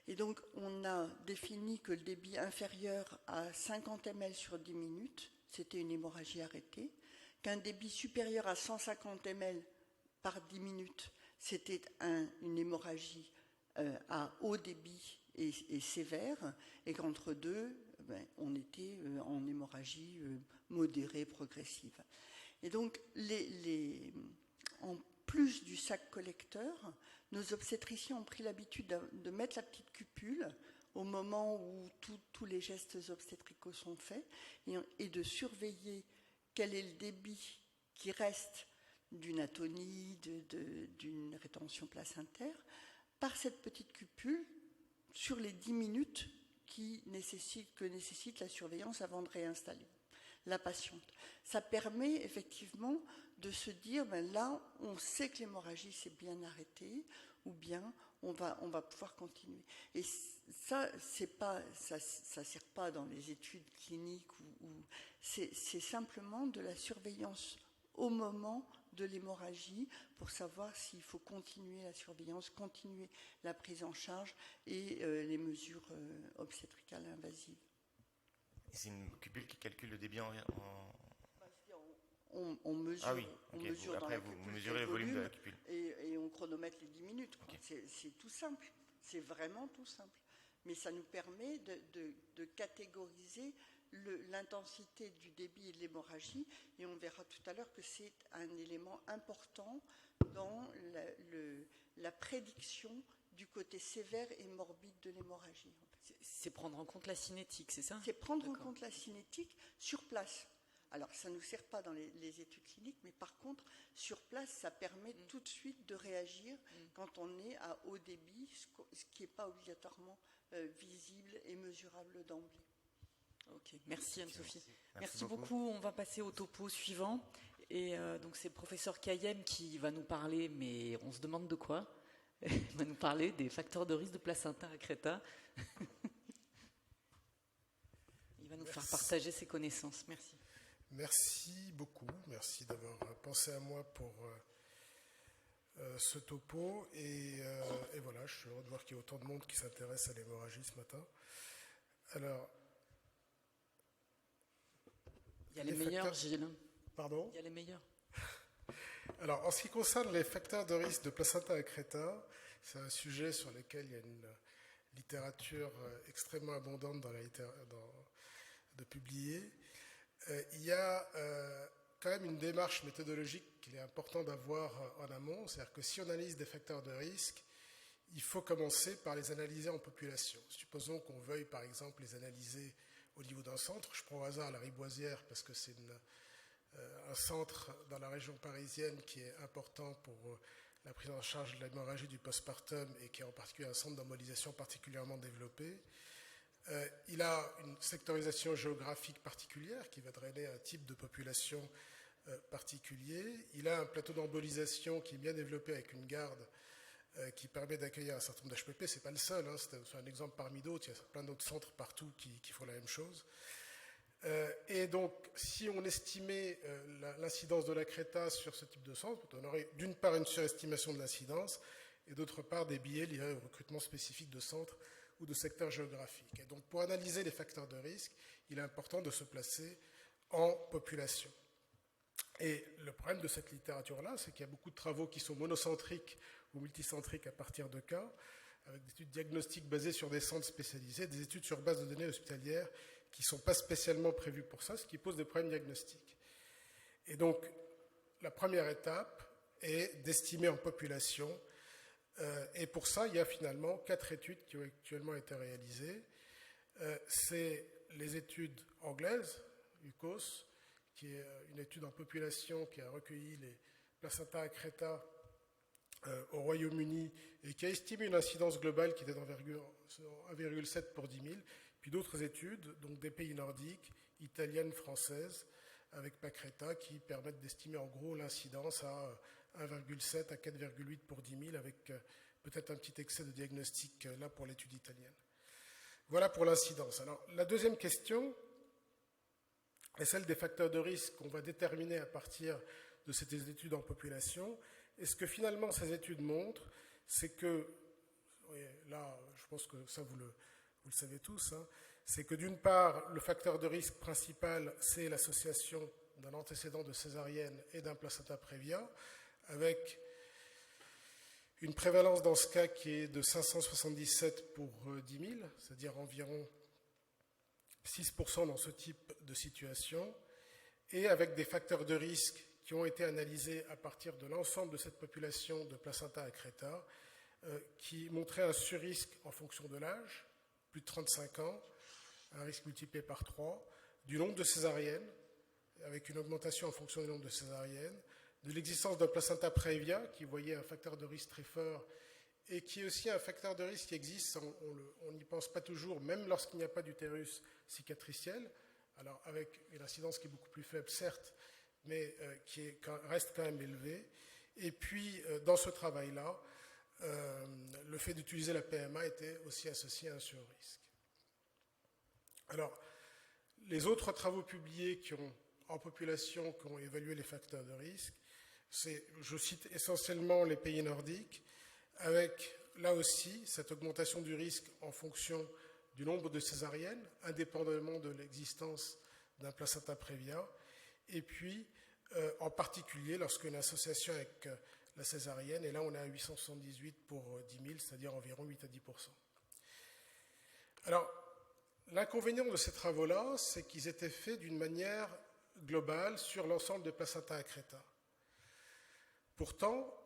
Et donc, on a défini que le débit inférieur à 50 ml sur 10 minutes, c'était une hémorragie arrêtée, qu'un débit supérieur à 150 ml par 10 minutes, c'était une hémorragie à haut débit et sévère, et qu'entre deux, on était en hémorragie modérée, progressive. Et donc, en plus du sac collecteur, nos obstétriciens ont pris l'habitude de mettre la petite cupule au moment où tous les gestes obstétricaux sont faits et de surveiller quel est le débit qui reste d'une atonie, d'une rétention placentaire, par cette petite cupule sur les 10 minutes que nécessite la surveillance avant de réinstaller la patiente. Ça permet effectivement de se dire, là, on sait que l'hémorragie s'est bien arrêtée, ou bien on va pouvoir continuer. Et ça sert pas dans les études cliniques, c'est simplement de la surveillance au moment de l'hémorragie pour savoir s'il faut continuer la surveillance, continuer la prise en charge et les mesures obstétricales invasives. C'est une cupule qui calcule le débit on mesure, ah oui, on okay. mesure Après, dans la vous mesurez le volume de la cupule. Et on chronomètre les 10 minutes. Okay. C'est tout simple. C'est vraiment tout simple. Mais ça nous permet de catégoriser l'intensité du débit et de l'hémorragie. Et on verra tout à l'heure que c'est un élément important dans la prédiction du côté sévère et morbide de l'hémorragie. C'est prendre en compte la cinétique, c'est ça? C'est prendre en compte la cinétique sur place. Alors, ça ne nous sert pas dans les études cliniques, mais par contre, sur place, ça permet tout de suite de réagir quand on est à haut débit, ce qui n'est pas obligatoirement visible et mesurable d'emblée. Ok, merci Anne-Sophie. Merci beaucoup. On va passer au topo suivant. Et donc, c'est le professeur Kayem qui va nous parler, mais on se demande de quoi? Il va nous parler des facteurs de risque de placenta accreta. Il va nous faire partager ses connaissances. Merci. Merci beaucoup, merci d'avoir pensé à moi pour ce topo. Et voilà, je suis heureux de voir qu'il y a autant de monde qui s'intéresse à l'hémorragie ce matin. Alors, il y a les meilleurs, Gilles. Pardon ? Il y a les meilleurs. Alors, en ce qui concerne les facteurs de risque de placenta accreta, c'est un sujet sur lequel il y a une littérature extrêmement abondante de publier. Il y a quand même une démarche méthodologique qu'il est important d'avoir en amont, c'est-à-dire que si on analyse des facteurs de risque, il faut commencer par les analyser en population. Supposons qu'on veuille par exemple les analyser au niveau d'un centre, je prends au hasard la Riboisière parce que c'est un centre dans la région parisienne qui est important pour la prise en charge de l'hémorragie du postpartum et qui est en particulier un centre d'embolisation particulièrement développé. Il a une sectorisation géographique particulière qui va drainer un type de population particulier. Il a un plateau d'embolisation qui est bien développé avec une garde qui permet d'accueillir un certain nombre d'HPP. Ce n'est pas le seul, hein, c'est un exemple parmi d'autres. Il y a plein d'autres centres partout qui font la même chose. Et donc, si on estimait l'incidence de l'accreta sur ce type de centre, on aurait d'une part une surestimation de l'incidence et d'autre part des biais liés au recrutement spécifique de centres ou de secteurs géographiques. Et donc, pour analyser les facteurs de risque, il est important de se placer en population. Et le problème de cette littérature-là, c'est qu'il y a beaucoup de travaux qui sont monocentriques ou multicentriques à partir de cas, avec des études diagnostiques basées sur des centres spécialisés, des études sur base de données hospitalières qui ne sont pas spécialement prévues pour ça, ce qui pose des problèmes diagnostiques. Et donc, la première étape est d'estimer en population. Et pour ça, il y a finalement 4 études qui ont actuellement été réalisées. C'est les études anglaises, UCOS, qui est une étude en population qui a recueilli les placenta accreta au Royaume-Uni et qui a estimé une incidence globale qui était d'envergure 1,7 pour 10 000. Puis d'autres études, donc des pays nordiques, italiennes, françaises, avec Pacreta, qui permettent d'estimer en gros l'incidence à 1,7 à 4,8 pour 10 000, avec peut-être un petit excès de diagnostic là pour l'étude italienne. Voilà pour l'incidence. Alors, la deuxième question est celle des facteurs de risque qu'on va déterminer à partir de ces études en population. Et ce que finalement ces études montrent, c'est que, là, je pense que ça vous le savez tous, hein, c'est que d'une part, le facteur de risque principal, c'est l'association d'un antécédent de césarienne et d'un placenta prévia, avec une prévalence dans ce cas qui est de 577 pour 10 000, c'est-à-dire environ 6% dans ce type de situation, et avec des facteurs de risque qui ont été analysés à partir de l'ensemble de cette population de placenta accreta, qui montraient un surrisque en fonction de l'âge, plus de 35 ans, un risque multiplié par 3, du nombre de césariennes, avec une augmentation en fonction du nombre de césariennes, de l'existence d'un placenta prévia, qui voyait un facteur de risque très fort, et qui est aussi un facteur de risque qui existe, on n'y pense pas toujours, même lorsqu'il n'y a pas d'utérus cicatriciel, alors avec une incidence qui est beaucoup plus faible, certes, mais reste quand même élevée. Et puis, dans ce travail-là, le fait d'utiliser la PMA était aussi associé à un surrisque. Alors, les autres travaux publiés en population qui ont évalué les facteurs de risque, je cite essentiellement les pays nordiques, avec là aussi cette augmentation du risque en fonction du nombre de césariennes, indépendamment de l'existence d'un placenta prévia, et puis en particulier lorsqu'une association avec la césarienne, et là on est à 878 pour 10 000, c'est-à-dire environ 8 à 10%. Alors, l'inconvénient de ces travaux-là, c'est qu'ils étaient faits d'une manière globale sur l'ensemble des placenta accreta. Pourtant,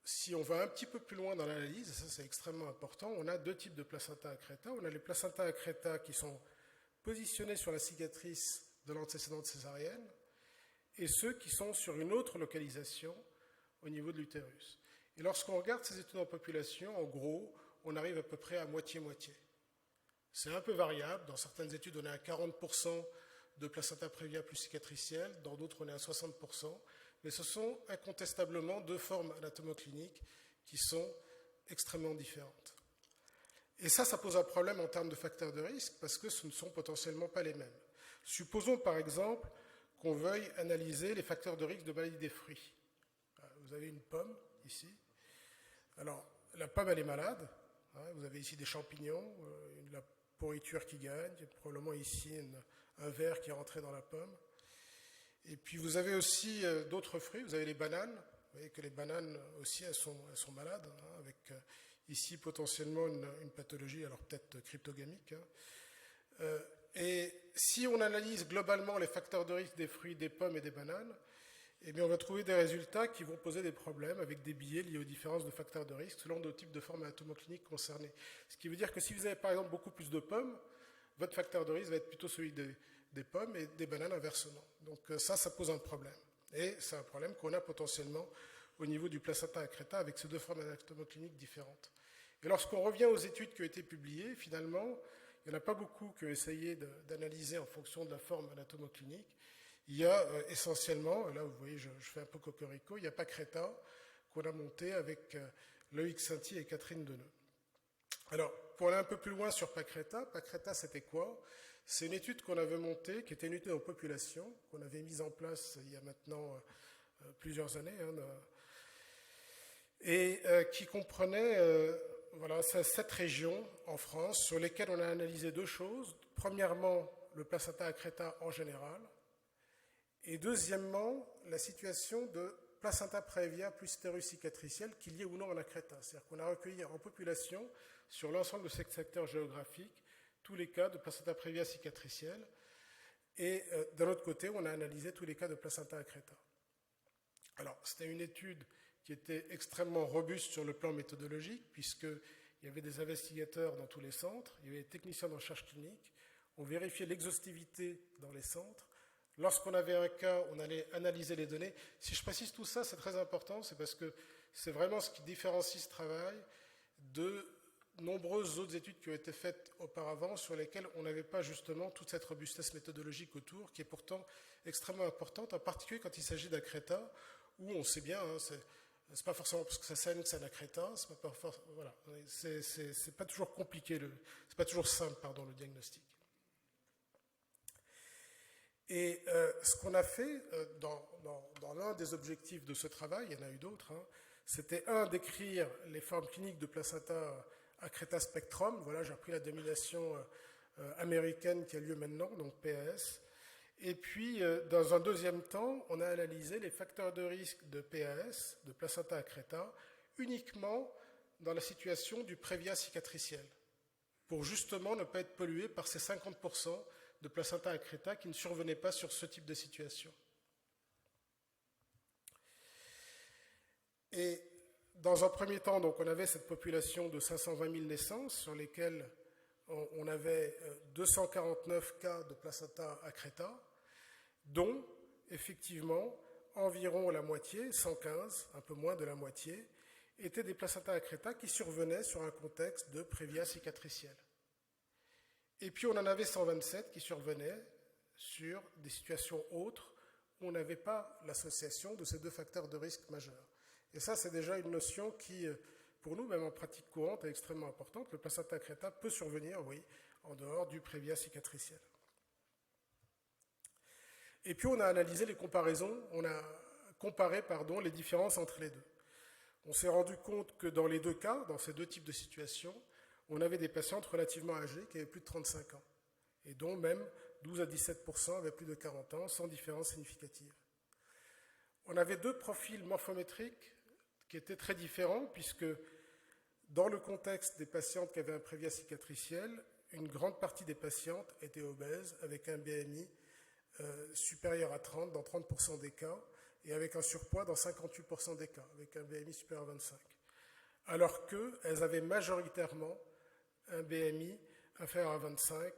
si on va un petit peu plus loin dans l'analyse, et ça c'est extrêmement important, on a deux types de placenta accreta. On a les placenta accreta qui sont positionnés sur la cicatrice de l'antécédente césarienne et ceux qui sont sur une autre localisation au niveau de l'utérus. Et lorsqu'on regarde ces études en population, en gros, on arrive à peu près à moitié-moitié. C'est un peu variable. Dans certaines études, on est à 40% de placenta prévia plus cicatricielle, dans d'autres, on est à 60%. Mais ce sont incontestablement deux formes anatomocliniques qui sont extrêmement différentes. Et ça pose un problème en termes de facteurs de risque parce que ce ne sont potentiellement pas les mêmes. Supposons par exemple qu'on veuille analyser les facteurs de risque de maladie des fruits. Vous avez une pomme ici. Alors, la pomme, elle est malade. Vous avez ici des champignons, la pourriture qui gagne, probablement ici un ver qui est rentré dans la pomme. Et puis vous avez aussi d'autres fruits, vous avez les bananes. Vous voyez que les bananes aussi, elles sont malades, avec ici potentiellement une pathologie, alors peut-être cryptogamique. Et si on analyse globalement les facteurs de risque des fruits, des pommes et des bananes, eh bien on va trouver des résultats qui vont poser des problèmes avec des biais liés aux différences de facteurs de risque selon deux types de formes anatomocliniques concernées. Ce qui veut dire que si vous avez par exemple beaucoup plus de pommes, votre facteur de risque va être plutôt celui des pommes et des bananes inversement. Donc ça pose un problème. Et c'est un problème qu'on a potentiellement au niveau du placenta accreta avec ces deux formes anatomocliniques différentes. Et lorsqu'on revient aux études qui ont été publiées, finalement, il n'y en a pas beaucoup qui ont essayé d'analyser en fonction de la forme anatomoclinique. Il y a essentiellement, là vous voyez, je fais un peu cocorico, il y a Pacreta qu'on a monté avec Loïc Sainty et Catherine Deneux. Alors, pour aller un peu plus loin sur Pacreta c'était quoi? C'est une étude qu'on avait montée, qui était une étude en population, qu'on avait mise en place il y a maintenant plusieurs années, et qui comprenait 7 régions en France sur lesquelles on a analysé deux choses. Premièrement, le placenta accreta en général, et deuxièmement, la situation de placenta prévia plus utérus cicatriciel qu'il y ait ou non en accreta. C'est-à-dire qu'on a recueilli en population, sur l'ensemble de ces secteurs géographiques, tous les cas de placenta prévia cicatriciel. Et d'un autre côté, on a analysé tous les cas de placenta accreta. Alors, c'était une étude qui était extrêmement robuste sur le plan méthodologique, puisqu'il y avait des investigateurs dans tous les centres, il y avait des techniciens de recherche clinique, on vérifiait l'exhaustivité dans les centres. Lorsqu'on avait un cas, on allait analyser les données. Si je précise tout ça, c'est très important, c'est parce que c'est vraiment ce qui différencie ce travail de nombreuses autres études qui ont été faites auparavant sur lesquelles on n'avait pas justement toute cette robustesse méthodologique autour, qui est pourtant extrêmement importante, en particulier quand il s'agit d'accreta, où on sait bien, c'est pas forcément parce que ça saigne que c'est un accreta, c'est pas toujours compliqué, c'est pas toujours simple, le diagnostic. Et ce qu'on a fait dans l'un des objectifs de ce travail, il y en a eu d'autres, c'était d'écrire les formes cliniques de placenta accreta spectrum. Voilà, j'ai repris la domination américaine qui a lieu maintenant, donc PAS. Et puis, dans un deuxième temps, on a analysé les facteurs de risque de PAS, de placenta accreta, uniquement dans la situation du prévia cicatriciel, pour justement ne pas être pollué par ces 50% de placenta accreta qui ne survenaient pas sur ce type de situation. Et dans un premier temps, donc, on avait cette population de 520 000 naissances sur lesquelles on avait 249 cas de placenta accreta, dont, effectivement, environ la moitié, 115, un peu moins de la moitié, étaient des placenta accreta qui survenaient sur un contexte de prévia cicatricielle. Et puis on en avait 127 qui survenaient sur des situations autres où on n'avait pas l'association de ces deux facteurs de risque majeurs. Et ça, c'est déjà une notion qui, pour nous, même en pratique courante, est extrêmement importante. Le placenta accreta peut survenir, oui, en dehors du prévia cicatriciel. Et puis on a analysé les comparaisons, on a comparé les différences entre les deux. On s'est rendu compte que dans les deux cas, dans ces deux types de situations, on avait des patientes relativement âgées qui avaient plus de 35 ans, et dont même 12 à 17% avaient plus de 40 ans, sans différence significative. On avait deux profils morphométriques qui étaient très différents, puisque dans le contexte des patientes qui avaient un prévia cicatriciel, une grande partie des patientes étaient obèses, avec un BMI supérieur à 30 dans 30% des cas, et avec un surpoids dans 58% des cas, avec un BMI supérieur à 25. Alors qu'elles avaient majoritairement un BMI inférieur à 25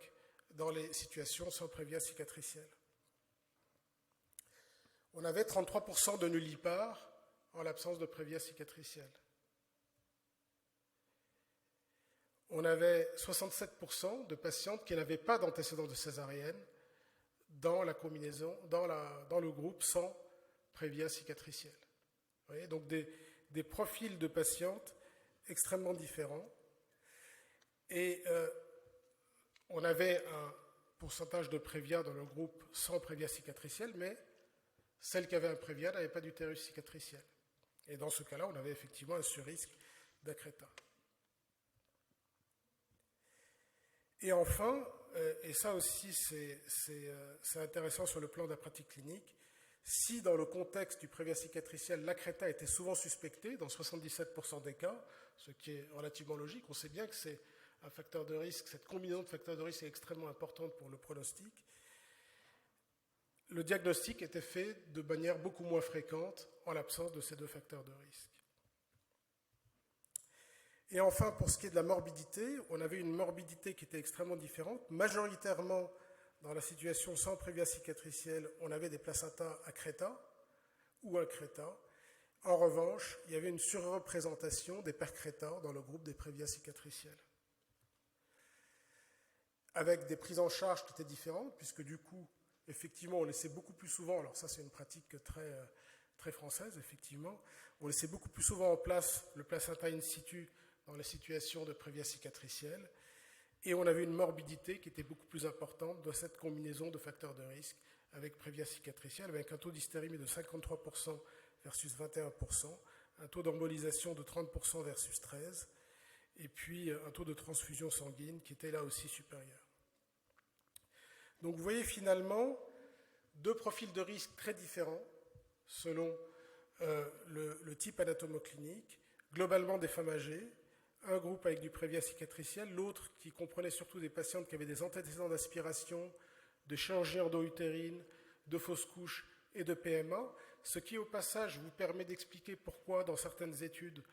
dans les situations sans prévia cicatriciel. On avait 33% de nullipares en l'absence de prévia cicatriciel. On avait 67% de patientes qui n'avaient pas d'antécédent de césarienne dans la combinaison, dans le groupe sans prévia cicatriciel. Vous voyez, donc des profils de patientes extrêmement différents. Et on avait un pourcentage de prévia dans le groupe sans prévia cicatriciel, mais celles qui avaient un prévia n'avaient pas d'utérus cicatriciel. Et dans ce cas-là, on avait effectivement un surrisque d'accreta. Et enfin, et ça aussi c'est intéressant sur le plan de la pratique clinique, si dans le contexte du prévia cicatriciel, l'accreta était souvent suspecté, dans 77% des cas, ce qui est relativement logique, on sait bien que c'est un facteur de risque, cette combinaison de facteurs de risque est extrêmement importante pour le pronostic. Le diagnostic était fait de manière beaucoup moins fréquente en l'absence de ces deux facteurs de risque. Et enfin, pour ce qui est de la morbidité, on avait une morbidité qui était extrêmement différente. Majoritairement, dans la situation sans prévia cicatriciel, on avait des placentas accreta ou accreta. En revanche, il y avait une surreprésentation des percreta dans le groupe des prévia cicatriciels, avec des prises en charge qui étaient différentes, puisque du coup, effectivement, on laissait beaucoup plus souvent, alors ça c'est une pratique très française, effectivement, on laissait beaucoup plus souvent en place le placenta in situ dans les situations de prévia cicatriciel, et on avait une morbidité qui était beaucoup plus importante de cette combinaison de facteurs de risque avec prévia cicatriciel, avec un taux d'hystérémie de 53% versus 21%, un taux d'embolisation de 30% versus 13%, et puis un taux de transfusion sanguine qui était là aussi supérieur. Donc vous voyez finalement deux profils de risque très différents selon le type anatomoclinique, globalement des femmes âgées, un groupe avec du prévia cicatriciel, l'autre qui comprenait surtout des patientes qui avaient des antécédents d'aspiration, de chirurgie endo-utérine, de fausses couches et de PMA, ce qui au passage vous permet d'expliquer pourquoi dans certaines études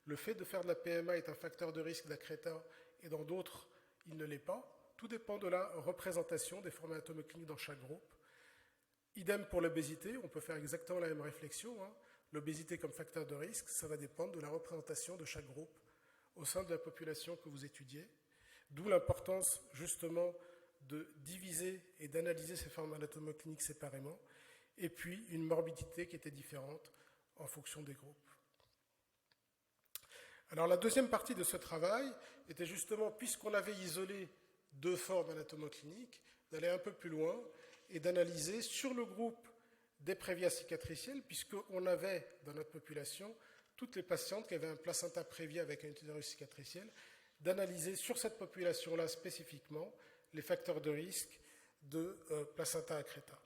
le fait de faire de la PMA est un facteur de risque d'accreta et dans d'autres il ne l'est pas. Tout dépend de la représentation des formes anatomocliniques dans chaque groupe. Idem pour l'obésité, on peut faire exactement la même réflexion. L'obésité comme facteur de risque, ça va dépendre de la représentation de chaque groupe au sein de la population que vous étudiez. D'où l'importance justement de diviser et d'analyser ces formes anatomocliniques séparément, et puis une morbidité qui était différente en fonction des groupes. Alors la deuxième partie de ce travail était justement, puisqu'on avait isolé deux formes anatomocliniques, d'aller un peu plus loin et d'analyser sur le groupe des prévia cicatriciels, puisqu'on avait dans notre population toutes les patientes qui avaient un placenta prévia avec un utérus cicatriciel, d'analyser sur cette population-là spécifiquement les facteurs de risque de placenta accreta.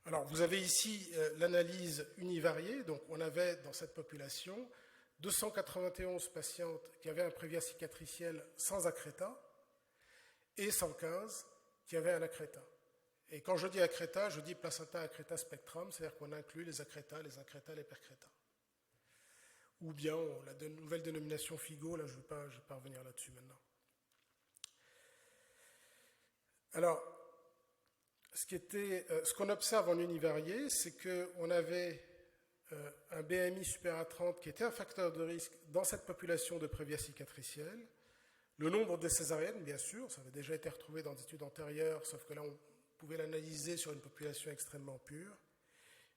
Alors vous avez ici l'analyse univariée, donc on avait dans cette population 291 patientes qui avaient un prévia cicatriciel sans accreta et 115 qui avaient un accreta. Et quand je dis accreta, je dis placenta accreta spectrum, c'est-à-dire qu'on inclut les accreta, les increta, les percreta. Ou bien la nouvelle dénomination FIGO, là je ne vais pas revenir là-dessus maintenant. Alors, ce qu'on observe en univarié, c'est qu'on avait un BMI supérieur à 30 qui était un facteur de risque dans cette population de prévia cicatricielle. Le nombre de césariennes, bien sûr, ça avait déjà été retrouvé dans des études antérieures, sauf que là, on pouvait l'analyser sur une population extrêmement pure.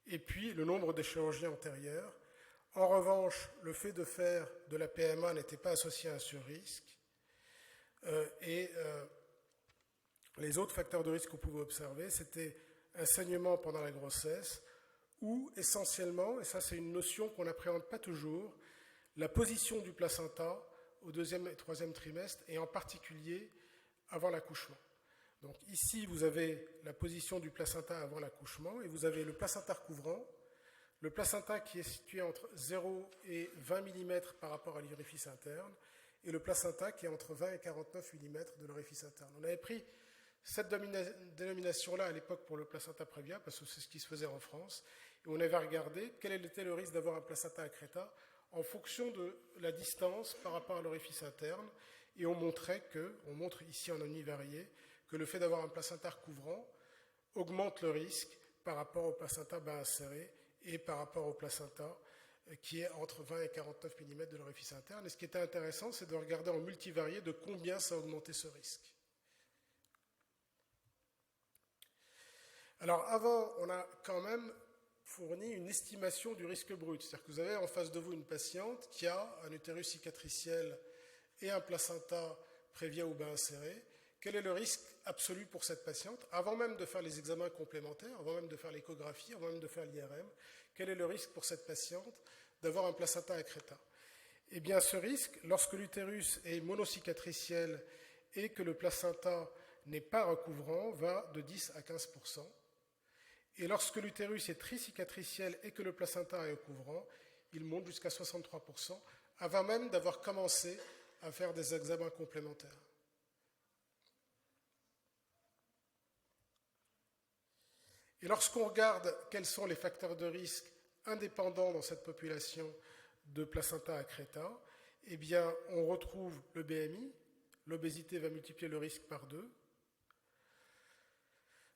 Et puis, le nombre de chirurgies antérieures. En revanche, le fait de faire de la PMA n'était pas associé à un surrisque. Les autres facteurs de risque qu'on pouvait observer, c'était un saignement pendant la grossesse ou essentiellement, et ça c'est une notion qu'on n'appréhende pas toujours, la position du placenta au 2e et 3e trimestre et en particulier avant l'accouchement. Donc ici, vous avez la position du placenta avant l'accouchement et vous avez le placenta recouvrant, le placenta qui est situé entre 0 et 20 mm par rapport à l'orifice interne et le placenta qui est entre 20 et 49 mm de l'orifice interne. On avait pris cette dénomination-là à l'époque pour le placenta prévia parce que c'est ce qui se faisait en France et on avait regardé quel était le risque d'avoir un placenta accreta en fonction de la distance par rapport à l'orifice interne et on montre ici en univarié que le fait d'avoir un placenta recouvrant augmente le risque par rapport au placenta bas inséré et par rapport au placenta qui est entre 20 et 49 mm de l'orifice interne. Et ce qui était intéressant, c'est de regarder en multivarié de combien ça a augmenté ce risque. Alors avant, on a quand même fourni une estimation du risque brut. C'est-à-dire que vous avez en face de vous une patiente qui a un utérus cicatriciel et un placenta prévia ou bas inséré. Quel est le risque absolu pour cette patiente? Avant même de faire les examens complémentaires, avant même de faire l'échographie, avant même de faire l'IRM, quel est le risque pour cette patiente d'avoir un placenta accreta? Eh bien, ce risque, lorsque l'utérus est monocicatriciel et que le placenta n'est pas recouvrant, va de 10 à 15%. Et lorsque l'utérus est tricicatriciel et que le placenta est recouvrant, il monte jusqu'à 63%, avant même d'avoir commencé à faire des examens complémentaires. Et lorsqu'on regarde quels sont les facteurs de risque indépendants dans cette population de placenta accreta, eh bien, on retrouve le BMI. L'obésité va multiplier le risque par 2.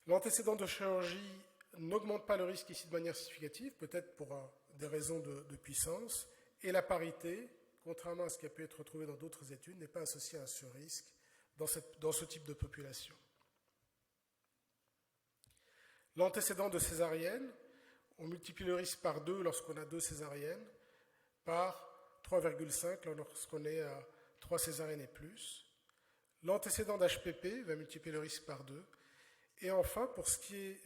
L'antécédent de chirurgie n'augmente pas le risque ici de manière significative, peut-être pour des raisons de puissance. Et la parité, contrairement à ce qui a pu être retrouvé dans d'autres études, n'est pas associée à un surrisque dans ce type de population. L'antécédent de césarienne, on multiplie le risque par 2 lorsqu'on a 2 césariennes, par 3,5 lorsqu'on est à 3 césariennes et plus. L'antécédent d'HPP va multiplier le risque par 2. Et enfin, pour ce qui est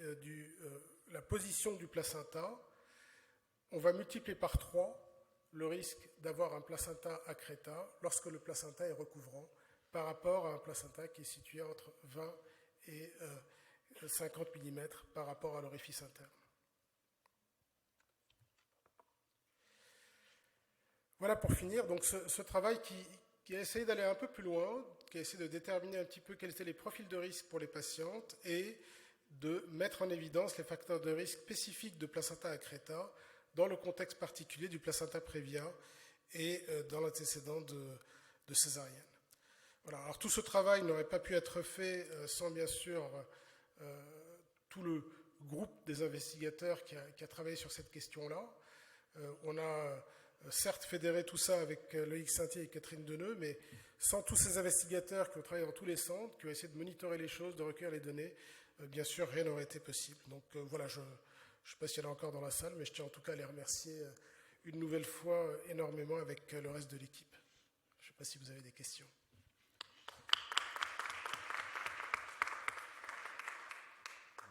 la position du placenta, on va multiplier par 3 le risque d'avoir un placenta accreta lorsque le placenta est recouvrant par rapport à un placenta qui est situé entre 20 et 50 mm par rapport à l'orifice interne. Voilà pour finir, donc ce travail qui a essayé d'aller un peu plus loin, qui a essayé de déterminer un petit peu quels étaient les profils de risque pour les patientes et de mettre en évidence les facteurs de risque spécifiques de placenta accreta dans le contexte particulier du placenta prévia et dans l'antécédent de césarienne. Voilà. Alors tout ce travail n'aurait pas pu être fait sans bien sûr tout le groupe des investigateurs qui a travaillé sur cette question-là. On a certes fédéré tout ça avec Loïc Saintier et Catherine Deneux, mais sans tous ces investigateurs qui ont travaillé dans tous les centres, qui ont essayé de monitorer les choses, de recueillir les données, bien sûr, rien n'aurait été possible. Donc voilà, je ne sais pas s'il y en a encore dans la salle, mais je tiens en tout cas à les remercier une nouvelle fois énormément avec le reste de l'équipe. Je ne sais pas si vous avez des questions.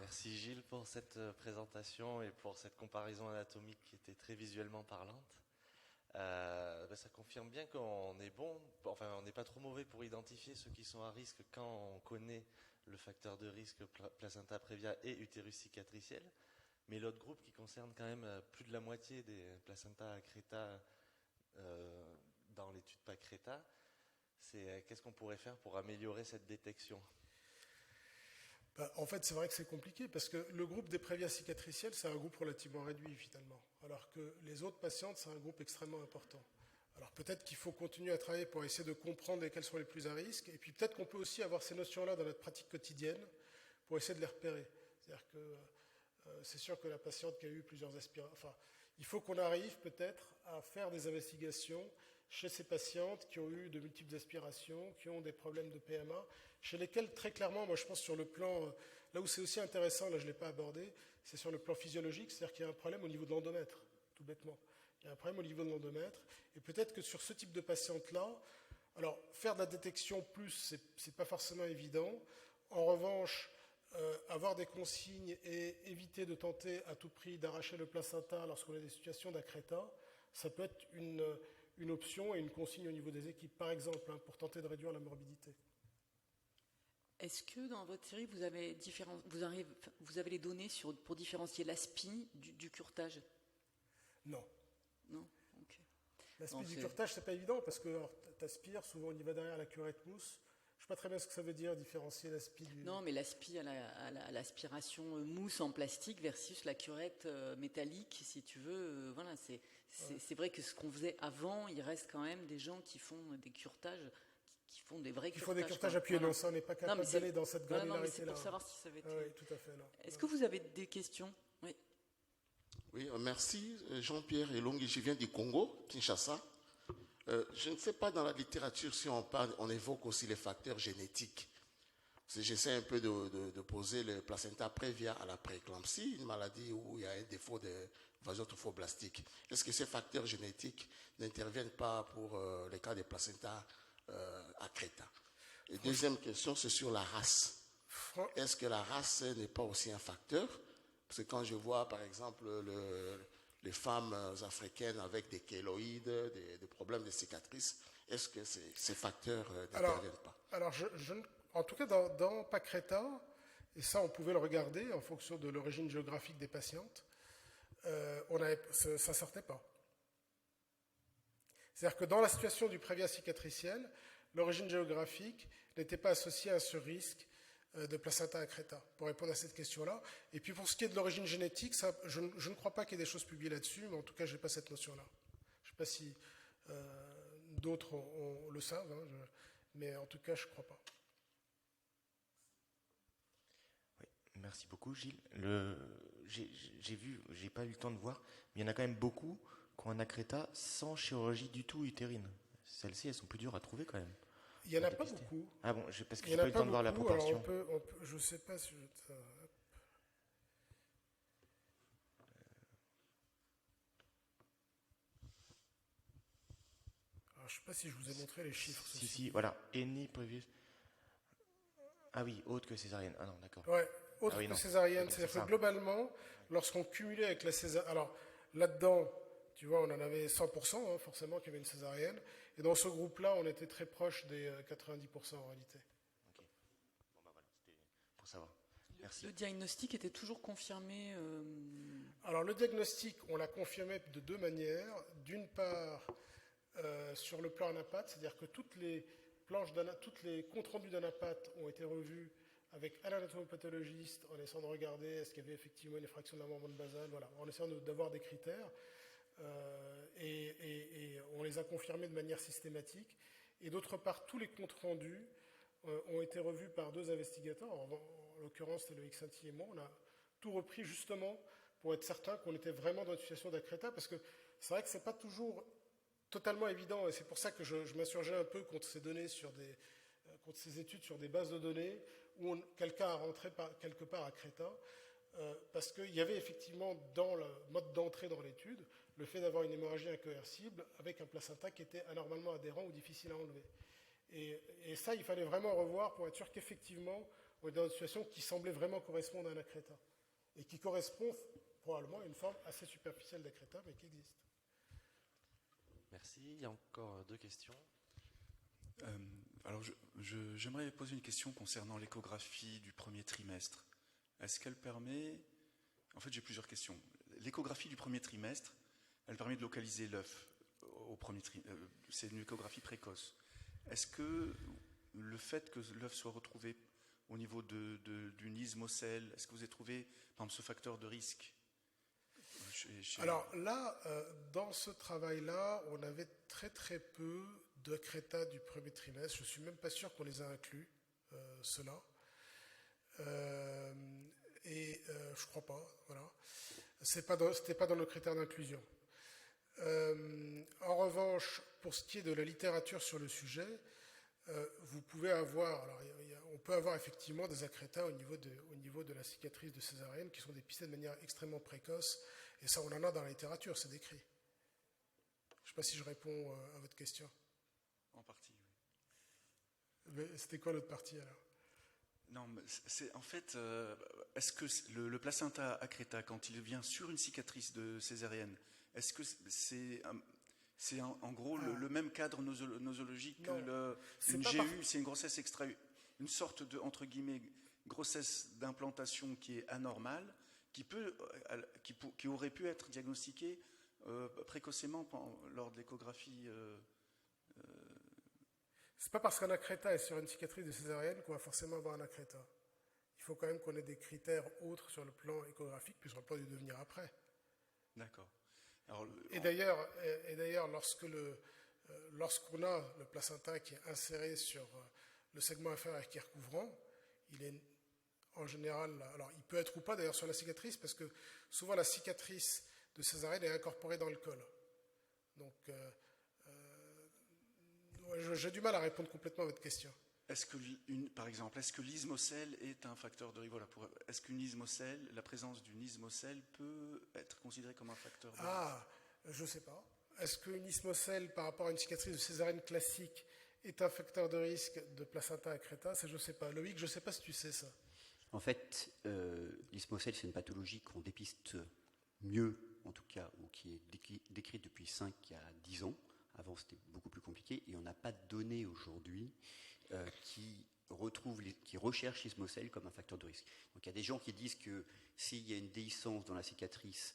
Merci Gilles pour cette présentation et pour cette comparaison anatomique qui était très visuellement parlante. Ça confirme bien qu'on est bon, enfin on n'est pas trop mauvais pour identifier ceux qui sont à risque quand on connaît le facteur de risque placenta prévia et utérus cicatriciel. Mais l'autre groupe qui concerne quand même plus de la moitié des placenta accreta dans l'étude PACRETA, c'est qu'est-ce qu'on pourrait faire pour améliorer cette détection? En fait, c'est vrai que c'est compliqué parce que le groupe des prévia cicatriciels, c'est un groupe relativement réduit finalement, alors que les autres patientes, c'est un groupe extrêmement important. Alors peut-être qu'il faut continuer à travailler pour essayer de comprendre lesquels sont les plus à risque, et puis peut-être qu'on peut aussi avoir ces notions-là dans notre pratique quotidienne pour essayer de les repérer. C'est-à-dire que c'est sûr que la patiente qui a eu plusieurs aspirations... Enfin, il faut qu'on arrive peut-être à faire des investigations chez ces patientes qui ont eu de multiples aspirations, qui ont des problèmes de PMA, chez lesquelles, très clairement, moi je pense sur le plan... Là où c'est aussi intéressant, là je ne l'ai pas abordé, c'est sur le plan physiologique, c'est-à-dire qu'il y a un problème au niveau de l'endomètre, tout bêtement. Il y a un problème au niveau de l'endomètre, et peut-être que sur ce type de patiente-là, alors faire de la détection plus, c'est pas forcément évident. En revanche, avoir des consignes et éviter de tenter à tout prix d'arracher le placenta lorsqu'on a des situations d'accréta, ça peut être une option et une consigne au niveau des équipes, par exemple, hein, pour tenter de réduire la morbidité. Est-ce que dans votre série, vous avez les données pour différencier l'ASPI du curetage? Non. Non. Ok. L'ASPI du curetage, c'est pas évident parce que tu aspires, souvent on y va derrière la curette mousse. Je ne sais pas très bien ce que ça veut dire, différencier l'aspi du... Non, mais l'aspi à l'aspiration mousse en plastique versus la curette métallique, si tu veux. Voilà, c'est vrai que ce qu'on faisait avant, il reste quand même des gens qui font des curetages, qui font des vrais curetages. Qui font des curetages appuyés, non, ça, on n'est pas capable d'aller dans cette granularité-là. C'est pour savoir si ça va être... Oui, tout à fait. Est-ce que vous avez des questions? Oui. Oui, merci. Jean-Pierre Elongi, je viens du Congo, Kinshasa. Je ne sais pas dans la littérature si on parle, on évoque aussi les facteurs génétiques. J'essaie un peu de poser le placenta prévia à la prééclampsie, une maladie où il y a un défaut de vasotrophoblastique. Est-ce que ces facteurs génétiques n'interviennent pas pour les cas des placentas accreta? Et deuxième question, c'est sur la race. Est-ce que la race n'est pas aussi un facteur? Parce que quand je vois, par exemple, les femmes africaines avec des kéloïdes, des problèmes de cicatrices, est-ce que ces facteurs n'interviennent pas? Alors, en tout cas, dans Pacreta, et ça on pouvait le regarder en fonction de l'origine géographique des patientes, ça ne sortait pas. C'est-à-dire que dans la situation du prévia cicatriciel, l'origine géographique n'était pas associée à ce risque de placenta accreta, pour répondre à cette question-là. Et puis pour ce qui est de l'origine génétique, ça, je ne crois pas qu'il y ait des choses publiées là-dessus, mais en tout cas, je n'ai pas cette notion-là. Je ne sais pas si d'autres le savent, hein, mais en tout cas, je ne crois pas. Oui, merci beaucoup, Gilles. J'ai pas eu le temps de voir, mais il y en a quand même beaucoup qui ont un accreta sans chirurgie du tout utérine. Celles-ci, elles sont plus dures à trouver quand même. Il n'y en a pas beaucoup. Ah bon, parce que j'ai pas eu le temps de voir la proportion. Alors je ne sais pas si je... Alors, je ne sais pas si je vous ai montré les chiffres. Si, voilà. Any previous... Ah oui, autre que césarienne. Ah non, d'accord. Ouais, autre que césarienne. C'est-à-dire que globalement, lorsqu'on cumulait avec la césarienne... Alors, là-dedans, tu vois, on en avait 100%, hein, forcément, qu'il y avait une césarienne. Et dans ce groupe-là, on était très proche des 90% en réalité. Ok. Bon, bah voilà, c'était pour savoir. Merci. Le diagnostic était toujours confirmé Alors, le diagnostic, on l'a confirmé de deux manières. D'une part, sur le plan anapathe, c'est-à-dire que toutes les comptes rendus d'anapathe ont été revus avec un anatomopathologiste en essayant de regarder est-ce qu'il y avait effectivement une effraction de la membrane basale, voilà, en essayant d'avoir des critères. Et on les a confirmés de manière systématique. Et d'autre part, tous les comptes rendus ont été revus par deux investigateurs. En l'occurrence, c'était le Xanti et moi. On a tout repris justement pour être certain qu'on était vraiment dans une situation d'accréta, parce que c'est vrai que c'est pas toujours totalement évident, et c'est pour ça que je m'insurgeais un peu contre ces données contre ces études sur des bases de données où quelqu'un a rentré quelque part accréta, parce qu'il y avait effectivement dans le mode d'entrée dans l'étude le fait d'avoir une hémorragie incoercible avec un placenta qui était anormalement adhérent ou difficile à enlever. Et ça, il fallait vraiment revoir pour être sûr qu'effectivement, on est dans une situation qui semblait vraiment correspondre à un accréta. Et qui correspond probablement à une forme assez superficielle d'accréta, mais qui existe. Merci. Il y a encore deux questions. Alors, j'aimerais poser une question concernant l'échographie du premier trimestre. Est-ce qu'elle permet... En fait, j'ai plusieurs questions. L'échographie du premier trimestre, elle permet de localiser l'œuf au premier trimestre. C'est une échographie précoce. Est-ce que le fait que l'œuf soit retrouvé au niveau d'une ismocèle, est-ce que vous avez trouvé, par exemple, ce facteur de risque? Alors là, dans ce travail-là, on avait très très peu d'accréta du premier trimestre. Je ne suis même pas sûr qu'on les a inclus, ceux-là. Et je crois pas, voilà. C'était pas dans nos critères d'inclusion. En revanche, pour ce qui est de la littérature sur le sujet, vous pouvez avoir, alors on peut avoir effectivement des accrétas au niveau de la cicatrice de césarienne qui sont dépistés de manière extrêmement précoce, et ça on en a dans la littérature, c'est décrit. Je ne sais pas si je réponds à votre question. En partie, oui. Mais c'était quoi l'autre partie alors? Non, mais en fait, est-ce que le placenta accreta, quand il vient sur une cicatrice de césarienne, est-ce que c'est en gros le même cadre nosologique que une GU, c'est une grossesse une sorte de, entre guillemets, grossesse d'implantation qui est anormale, qui aurait pu être diagnostiquée précocement lors de l'échographie. C'est pas parce qu'un accréta est sur une cicatrice de césarienne qu'on va forcément avoir un accréta. Il faut quand même qu'on ait des critères autres sur le plan échographique, puis sur le plan du devenir après. D'accord. Alors, et d'ailleurs, lorsqu'on a le placenta qui est inséré sur le segment inférieur qui est recouvrant, il est en général, alors il peut être ou pas d'ailleurs sur la cicatrice, parce que souvent la cicatrice de césarienne est incorporée dans le col. Donc, j'ai du mal à répondre complètement à votre question. Par exemple, est-ce que l'ismocèle est un facteur de risque? Voilà, est-ce la présence d'une ismocèle peut être considérée comme un facteur de risque? Ah, je ne sais pas. Est-ce qu'une ismocèle par rapport à une cicatrice de césarienne classique est un facteur de risque de placenta accreta? Ça, je ne sais pas. Loïc, je ne sais pas si tu sais ça. En fait, l'ismocèle, c'est une pathologie qu'on dépiste mieux, en tout cas, ou qui est décrite depuis 5 à 10 ans. Avant, c'était beaucoup plus compliqué, et on n'a pas de données aujourd'hui qui recherchent l'ismocèle comme un facteur de risque. Donc il y a des gens qui disent que s'il y a une déhiscence dans la cicatrice,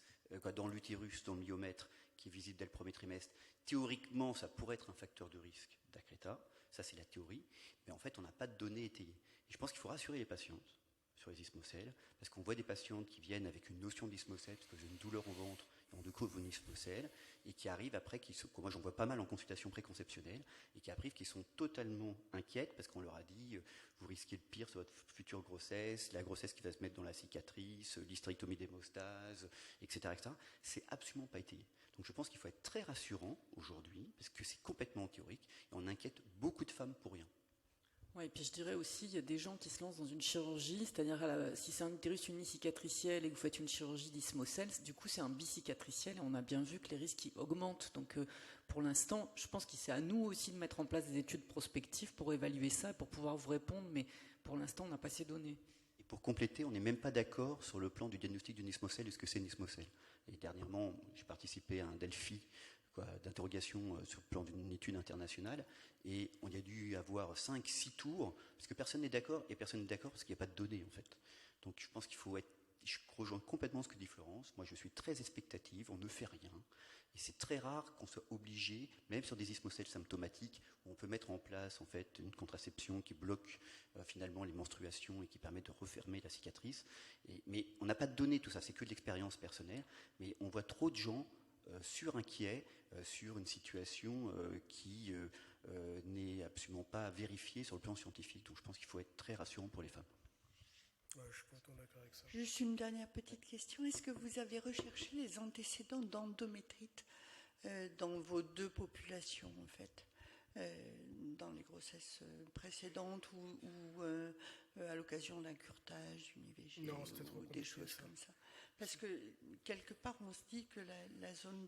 dans l'utérus, dans le myomètre, qui est visible dès le premier trimestre, théoriquement, ça pourrait être un facteur de risque d'accréta. Ça, c'est la théorie. Mais en fait, on n'a pas de données étayées. Et je pense qu'il faut rassurer les patientes sur les ismocèles, parce qu'on voit des patientes qui viennent avec une notion d'ismocèle, parce que j'ai une douleur au ventre, et on découvre une ismocèle, et qui arrivent après, moi j'en vois pas mal en consultation préconceptionnelle, et qui arrivent qui sont totalement inquiètes, parce qu'on leur a dit, vous risquez le pire sur votre future grossesse, la grossesse qui va se mettre dans la cicatrice, l'hystérectomie d'hémostase, etc., etc. C'est absolument pas étayé. Donc je pense qu'il faut être très rassurant aujourd'hui, parce que c'est complètement théorique, et on inquiète beaucoup de femmes pour rien. Ouais, et puis je dirais aussi, il y a des gens qui se lancent dans une chirurgie, c'est-à-dire si c'est un utérus unicicatriciel et que vous faites une chirurgie d'ismocèle, du coup c'est un bicicatriciel et on a bien vu que les risques augmentent. Donc pour l'instant, je pense que c'est à nous aussi de mettre en place des études prospectives pour évaluer ça, pour pouvoir vous répondre, mais pour l'instant on n'a pas ces données. Et pour compléter, on n'est même pas d'accord sur le plan du diagnostic d'une ismocèle et ce que c'est une ismocèle. Et dernièrement, j'ai participé à un Delphi d'interrogation sur le plan d'une étude internationale, et on y a dû avoir 5-6 tours, parce que personne n'est d'accord, et personne n'est d'accord parce qu'il n'y a pas de données en fait. Donc je pense qu'il faut je rejoins complètement ce que dit Florence, moi je suis très expectative, on ne fait rien, et c'est très rare qu'on soit obligé, même sur des ismocèles symptomatiques, où on peut mettre en place en fait une contraception qui bloque finalement les menstruations et qui permet de refermer la cicatrice, mais on n'a pas de données, tout ça, c'est que de l'expérience personnelle, mais on voit trop de gens surinquiets sur une situation qui n'est absolument pas vérifiée sur le plan scientifique. Donc je pense qu'il faut être très rassurant pour les femmes. Ouais, je suis complètement d'accord avec ça. Juste une dernière petite question. Est-ce que vous avez recherché les antécédents d'endométrite dans vos deux populations, en fait, dans les grossesses précédentes ou à l'occasion d'un curetage, d'une IVG ou des choses comme ça? Parce que quelque part, on se dit que la zone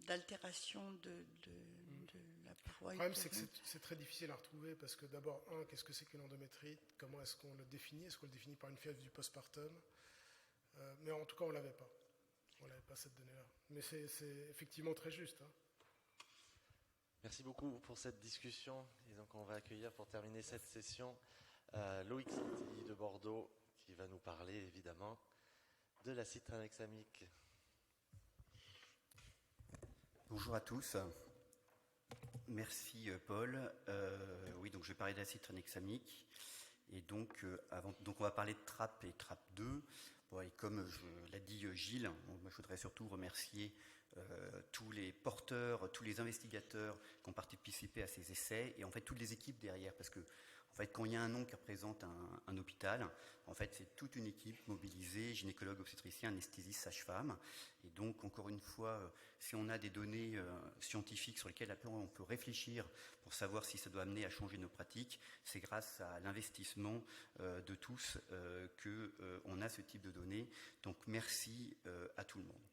d'altération de la paroi. Le problème, c'est que c'est très difficile à retrouver parce que d'abord, qu'est-ce que c'est qu'une endométrite? Comment est-ce qu'on le définit? Est-ce qu'on le définit par une fièvre du postpartum? Mais en tout cas, on ne l'avait pas. On n'avait pas cette donnée-là. Mais c'est effectivement très juste. Hein. Merci beaucoup pour cette discussion. Et donc, on va accueillir pour terminer cette session Loïc Santilly de Bordeaux qui va nous parler évidemment de l'acide tranexamique. Bonjour à tous. Merci Paul. Oui, donc je vais parler d'acide tranexamique. Et donc, donc on va parler de TRAP et TRAP2. Bon, et comme l'a dit Gilles, moi je voudrais surtout remercier tous les porteurs, tous les investigateurs qui ont participé à ces essais, et en fait toutes les équipes derrière, parce que en fait, quand il y a un nom qui représente un hôpital, en fait, c'est toute une équipe mobilisée, gynécologue, obstétricien, anesthésiste, sage-femme. Et donc, encore une fois, si on a des données scientifiques sur lesquelles après on peut réfléchir pour savoir si ça doit amener à changer nos pratiques, c'est grâce à l'investissement de tous qu'on a ce type de données. Donc, merci à tout le monde.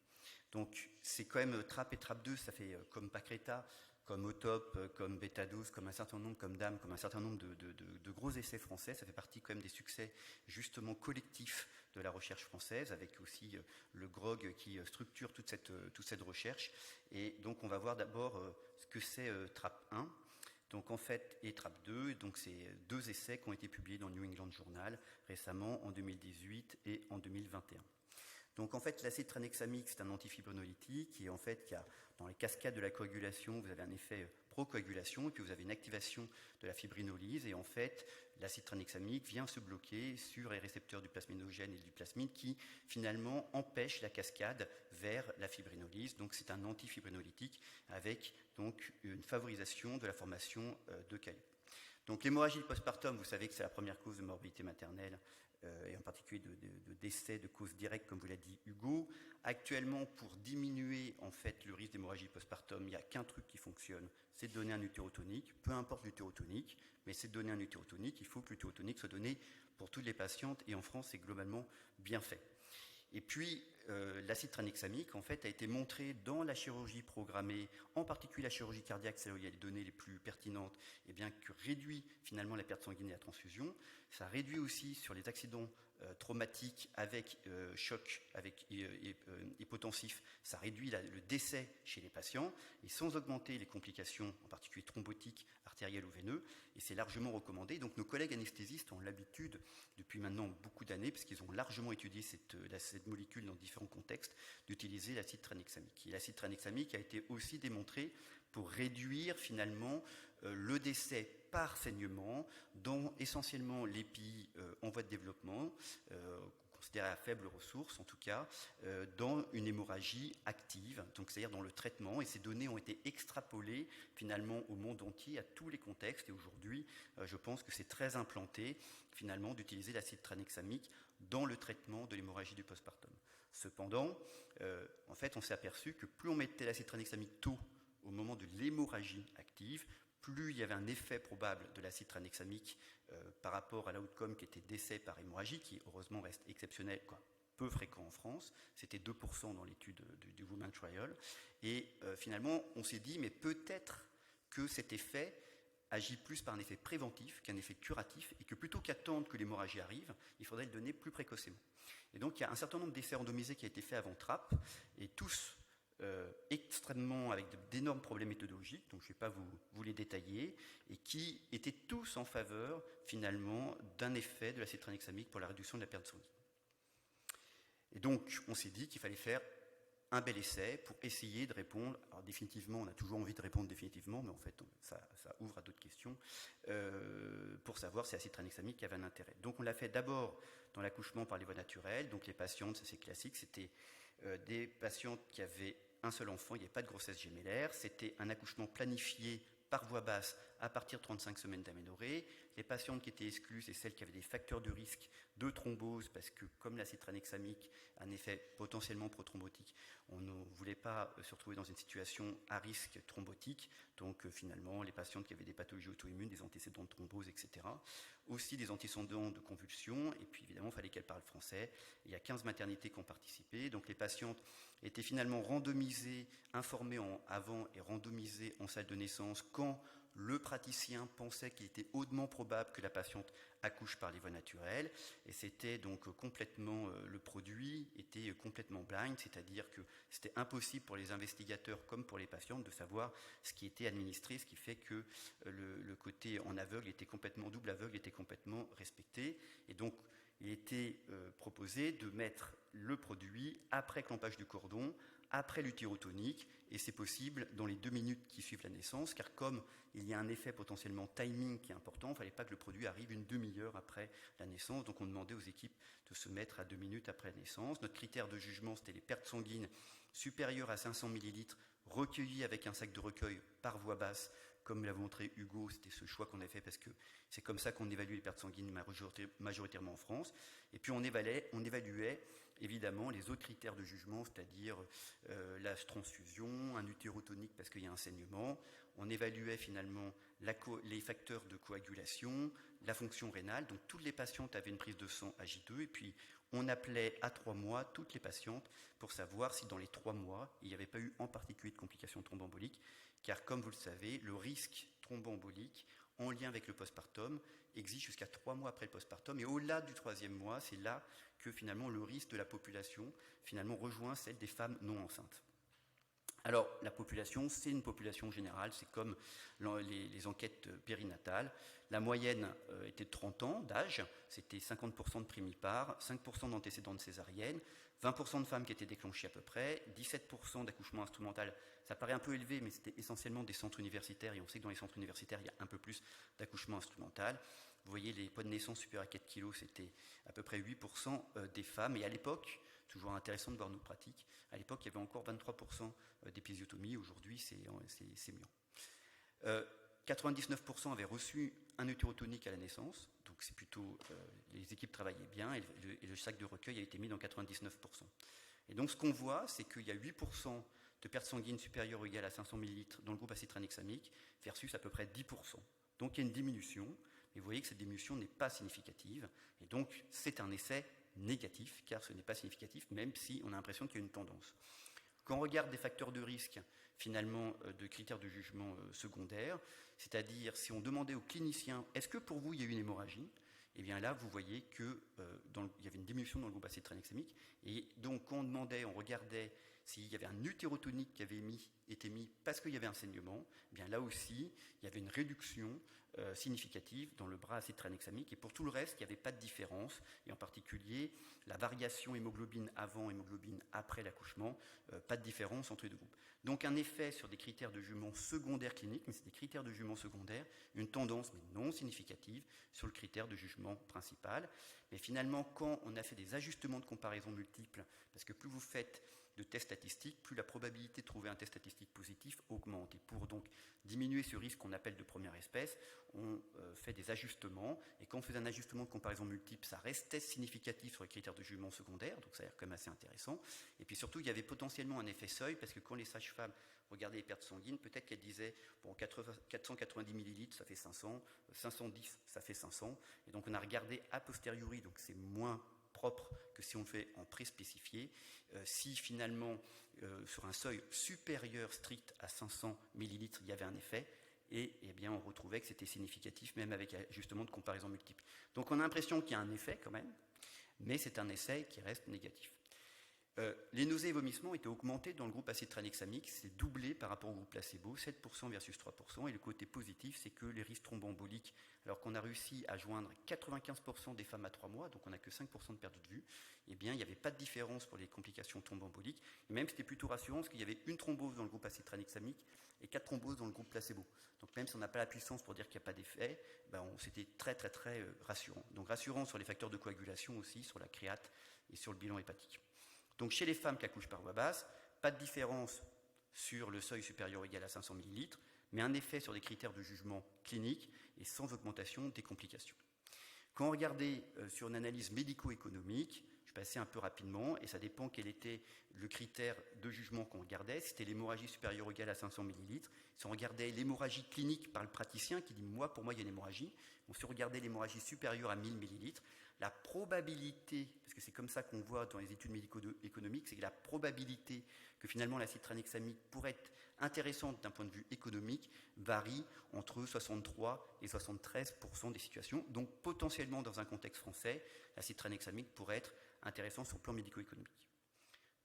Donc, c'est quand même TRAP et TRAP2, ça fait comme PACRETA, comme OTOP, comme Beta-12, comme un certain nombre, comme DAM, comme un certain nombre de gros essais français. Ça fait partie quand même des succès justement collectifs de la recherche française, avec aussi le GROG qui structure toute cette recherche. Et donc on va voir d'abord ce que c'est TRAP1. Donc en fait, et TRAP2, donc c'est 2 essais qui ont été publiés dans New England Journal récemment en 2018 et en 2021. Donc en fait, l'acide tranexamique, c'est un antifibrinolytique et en fait, il y a, dans les cascades de la coagulation, vous avez un effet procoagulation et puis vous avez une activation de la fibrinolyse et en fait, l'acide tranexamique vient se bloquer sur les récepteurs du plasminogène et du plasmide qui finalement empêchent la cascade vers la fibrinolyse. Donc c'est un antifibrinolytique avec donc une favorisation de la formation de caillots. Donc l'hémorragie postpartum, vous savez que c'est la première cause de morbidité maternelle et en particulier de décès de cause directe, comme vous l'a dit Hugo. Actuellement, pour diminuer en fait le risque d'hémorragie postpartum, il n'y a qu'un truc qui fonctionne, c'est de donner un utérotonique, peu importe l'utérotonique, mais c'est de donner un utérotonique, il faut que l'utérotonique soit donné pour toutes les patientes, et en France, c'est globalement bien fait. Et puis, l'acide tranexamique, en fait, a été montré dans la chirurgie programmée, en particulier la chirurgie cardiaque, c'est là où il y a les données les plus pertinentes, et bien que réduit finalement la perte sanguine et la transfusion. Ça réduit aussi sur les accidents traumatiques avec choc, avec hypotensif, ça réduit le décès chez les patients, et sans augmenter les complications, en particulier thrombotiques, artérielles ou veineuses, et c'est largement recommandé. Donc nos collègues anesthésistes ont l'habitude, depuis maintenant beaucoup d'années, parce qu'ils ont largement étudié cette molécule dans différents contextes, d'utiliser l'acide tranexamique. Et l'acide tranexamique a été aussi démontré pour réduire finalement le décès par saignement dans essentiellement les pays en voie de développement, considérés à faible ressource en tout cas, dans une hémorragie active, donc c'est-à-dire dans le traitement, et ces données ont été extrapolées finalement au monde entier, à tous les contextes, et aujourd'hui je pense que c'est très implanté finalement d'utiliser l'acide tranexamique dans le traitement de l'hémorragie du postpartum. Cependant, en fait on s'est aperçu que plus on mettait l'acide tranexamique tôt au moment de l'hémorragie active, plus il y avait un effet probable de l'acide tranexamique par rapport à l'outcome qui était décès par hémorragie, qui heureusement reste exceptionnel, quoi, peu fréquent en France. C'était 2% dans l'étude du Women Trial. Et finalement, on s'est dit, mais peut-être que cet effet agit plus par un effet préventif qu'un effet curatif, et que plutôt qu'attendre que l'hémorragie arrive, il faudrait le donner plus précocement. Et donc, il y a un certain nombre d'essais randomisés qui a été fait avant TRAP, et tous extrêmement avec d'énormes problèmes méthodologiques, donc je ne vais pas vous les détailler, et qui étaient tous en faveur finalement d'un effet de l'acide tranexamique pour la réduction de la perte sanguine. Et donc on s'est dit qu'il fallait faire un bel essai pour essayer de répondre. Alors définitivement, on a toujours envie de répondre définitivement, mais en fait ça ouvre à d'autres questions, pour savoir si l'acide tranexamique avait un intérêt. Donc on l'a fait d'abord dans l'accouchement par les voies naturelles, donc les patientes, ça c'est classique, c'était des patientes qui avaient un seul enfant, il n'y avait pas de grossesse gémellaire, c'était un accouchement planifié par voie basse à partir de 35 semaines d'aménorrhée. Les patientes qui étaient exclues, c'est celles qui avaient des facteurs de risque de thrombose, parce que comme l'acide tranexamique a un effet potentiellement prothrombotique, on ne voulait pas se retrouver dans une situation à risque thrombotique. Donc finalement, les patientes qui avaient des pathologies auto-immunes, des antécédents de thrombose, etc. Aussi des antécédents de convulsions, et puis évidemment, il fallait qu'elles parlent français. Il y a 15 maternités qui ont participé, donc les patientes étaient finalement randomisées, informées avant et randomisées en salle de naissance quand le praticien pensait qu'il était hautement probable que la patiente accouche par les voies naturelles, et c'était donc complètement, le produit était complètement blind, c'est-à-dire que c'était impossible pour les investigateurs comme pour les patientes de savoir ce qui était administré, ce qui fait que le côté en aveugle était complètement, double aveugle était complètement respecté, et donc il était proposé de mettre le produit après clampage du cordon, après l'utérotonique, et c'est possible dans les 2 minutes qui suivent la naissance, car comme il y a un effet potentiellement timing qui est important, il ne fallait pas que le produit arrive une demi-heure après la naissance, donc on demandait aux équipes de se mettre à 2 minutes après la naissance. Notre critère de jugement, c'était les pertes sanguines supérieures à 500 ml, recueillies avec un sac de recueil par voie basse, comme l'a montré Hugo, c'était ce choix qu'on a fait parce que c'est comme ça qu'on évalue les pertes sanguines majoritairement en France. Et puis on évaluait évidemment les autres critères de jugement, c'est-à-dire la transfusion, un utérotonique parce qu'il y a un saignement. On évaluait finalement les facteurs de coagulation, la fonction rénale. Donc toutes les patientes avaient une prise de sang à J2 et puis on appelait à 3 mois toutes les patientes pour savoir si dans les 3 mois, il n'y avait pas eu en particulier de complications thromboemboliques, car comme vous le savez, le risque thromboembolique en lien avec le postpartum existe jusqu'à 3 mois après le postpartum, et au-delà du 3e mois, c'est là que finalement le risque de la population finalement rejoint celle des femmes non enceintes. Alors la population, c'est une population générale, c'est comme les enquêtes périnatales. La moyenne était de 30 ans d'âge, c'était 50% de primipares, 5% d'antécédents de césarienne, 20% de femmes qui étaient déclenchées à peu près, 17% d'accouchement instrumental. Ça paraît un peu élevé, mais c'était essentiellement des centres universitaires, et on sait que dans les centres universitaires, il y a un peu plus d'accouchement instrumental. Vous voyez, les poids de naissance supérieurs à 4 kg, c'était à peu près 8% des femmes. Et à l'époque, toujours intéressant de voir nos pratiques, à l'époque, il y avait encore 23% d'épisiotomie. Aujourd'hui, c'est mieux. 99% avaient reçu un utérotonique à la naissance. Donc, c'est plutôt... les équipes travaillaient bien et le sac de recueil a été mis dans 99%. Et donc, ce qu'on voit, c'est qu'il y a 8% de pertes sanguines supérieures ou égales à 500 ml dans le groupe acétranexamique versus à peu près 10%. Donc, il y a une diminution. Et vous voyez que cette diminution n'est pas significative. Et donc, c'est un essai négatif, car ce n'est pas significatif, même si on a l'impression qu'il y a une tendance. Quand on regarde des facteurs de risque, finalement, de critères de jugement secondaires, c'est-à-dire si on demandait aux cliniciens, est-ce que pour vous il y a eu une hémorragie ? Eh bien là, vous voyez qu'il y avait une diminution dans le groupe acétranexamique. Et donc, quand on demandait, on regardait s'il y avait un utérotonique qui avait été mis parce qu'il y avait un saignement, eh bien là aussi, il y avait une réduction significative dans le bras acétranexamique. Et pour tout le reste, il n'y avait pas de différence. Et en particulier, la variation hémoglobine avant, hémoglobine après l'accouchement, pas de différence entre les deux groupes. Donc un effet sur des critères de jugement secondaires cliniques, mais c'est des critères de jugement secondaires, une tendance, mais non significative, sur le critère de jugement principal. Mais finalement, quand on a fait des ajustements de comparaison multiples, parce que plus vous faites de tests statistiques, plus la probabilité de trouver un test statistique positif augmente. Et pour donc diminuer ce risque qu'on appelle de première espèce, on fait des ajustements. Et quand on faisait un ajustement de comparaison multiple, ça restait significatif sur les critères de jugement secondaire, donc ça a l'air quand même assez intéressant. Et puis surtout, il y avait potentiellement un effet seuil, parce que quand les sages-femmes regardaient les pertes sanguines, peut-être qu'elles disaient, bon, 490 millilitres, ça fait 500, 510, ça fait 500. Et donc on a regardé a posteriori, donc c'est moins propre que si on le fait en pré-spécifié. Si finalement, sur un seuil supérieur strict à 500 millilitres, il y avait un effet, et eh bien, on retrouvait que c'était significatif, même avec ajustement de comparaison multiple. Donc on a l'impression qu'il y a un effet quand même, mais c'est un essai qui reste négatif. Les nausées et vomissements étaient augmentés dans le groupe acétranexamique, c'est doublé par rapport au groupe placebo, 7% versus 3%, et le côté positif, c'est que les risques thromboemboliques, alors qu'on a réussi à joindre 95% des femmes à 3 mois, donc on n'a que 5% de perte de vue, eh bien, il n'y avait pas de différence pour les complications thromboemboliques, et même c'était plutôt rassurant, parce qu'il y avait une thrombose dans le groupe acétranexamique et 4 thromboses dans le groupe placebo. Donc même si on n'a pas la puissance pour dire qu'il n'y a pas d'effet, c'était très très très rassurant. Donc rassurant sur les facteurs de coagulation aussi, sur la créate et sur le bilan hépatique. Donc chez les femmes qui accouchent par voie basse, pas de différence sur le seuil supérieur ou égal à 500 ml, mais un effet sur des critères de jugement clinique et sans augmentation des complications. Quand on regardait sur une analyse médico-économique, je passais un peu rapidement, et ça dépend quel était le critère de jugement qu'on regardait. C'était l'hémorragie supérieure ou égale à 500 ml. Si on regardait l'hémorragie clinique par le praticien qui dit « pour moi, il y a une hémorragie », si on regardait l'hémorragie supérieure à 1000 ml, la probabilité, parce que c'est comme ça qu'on voit dans les études médico-économiques, c'est que la probabilité que finalement l'acétranexamide pourrait être intéressante d'un point de vue économique varie entre 63 et 73% des situations. Donc potentiellement dans un contexte français, l'acétranexamide pourrait être intéressant sur le plan médico-économique.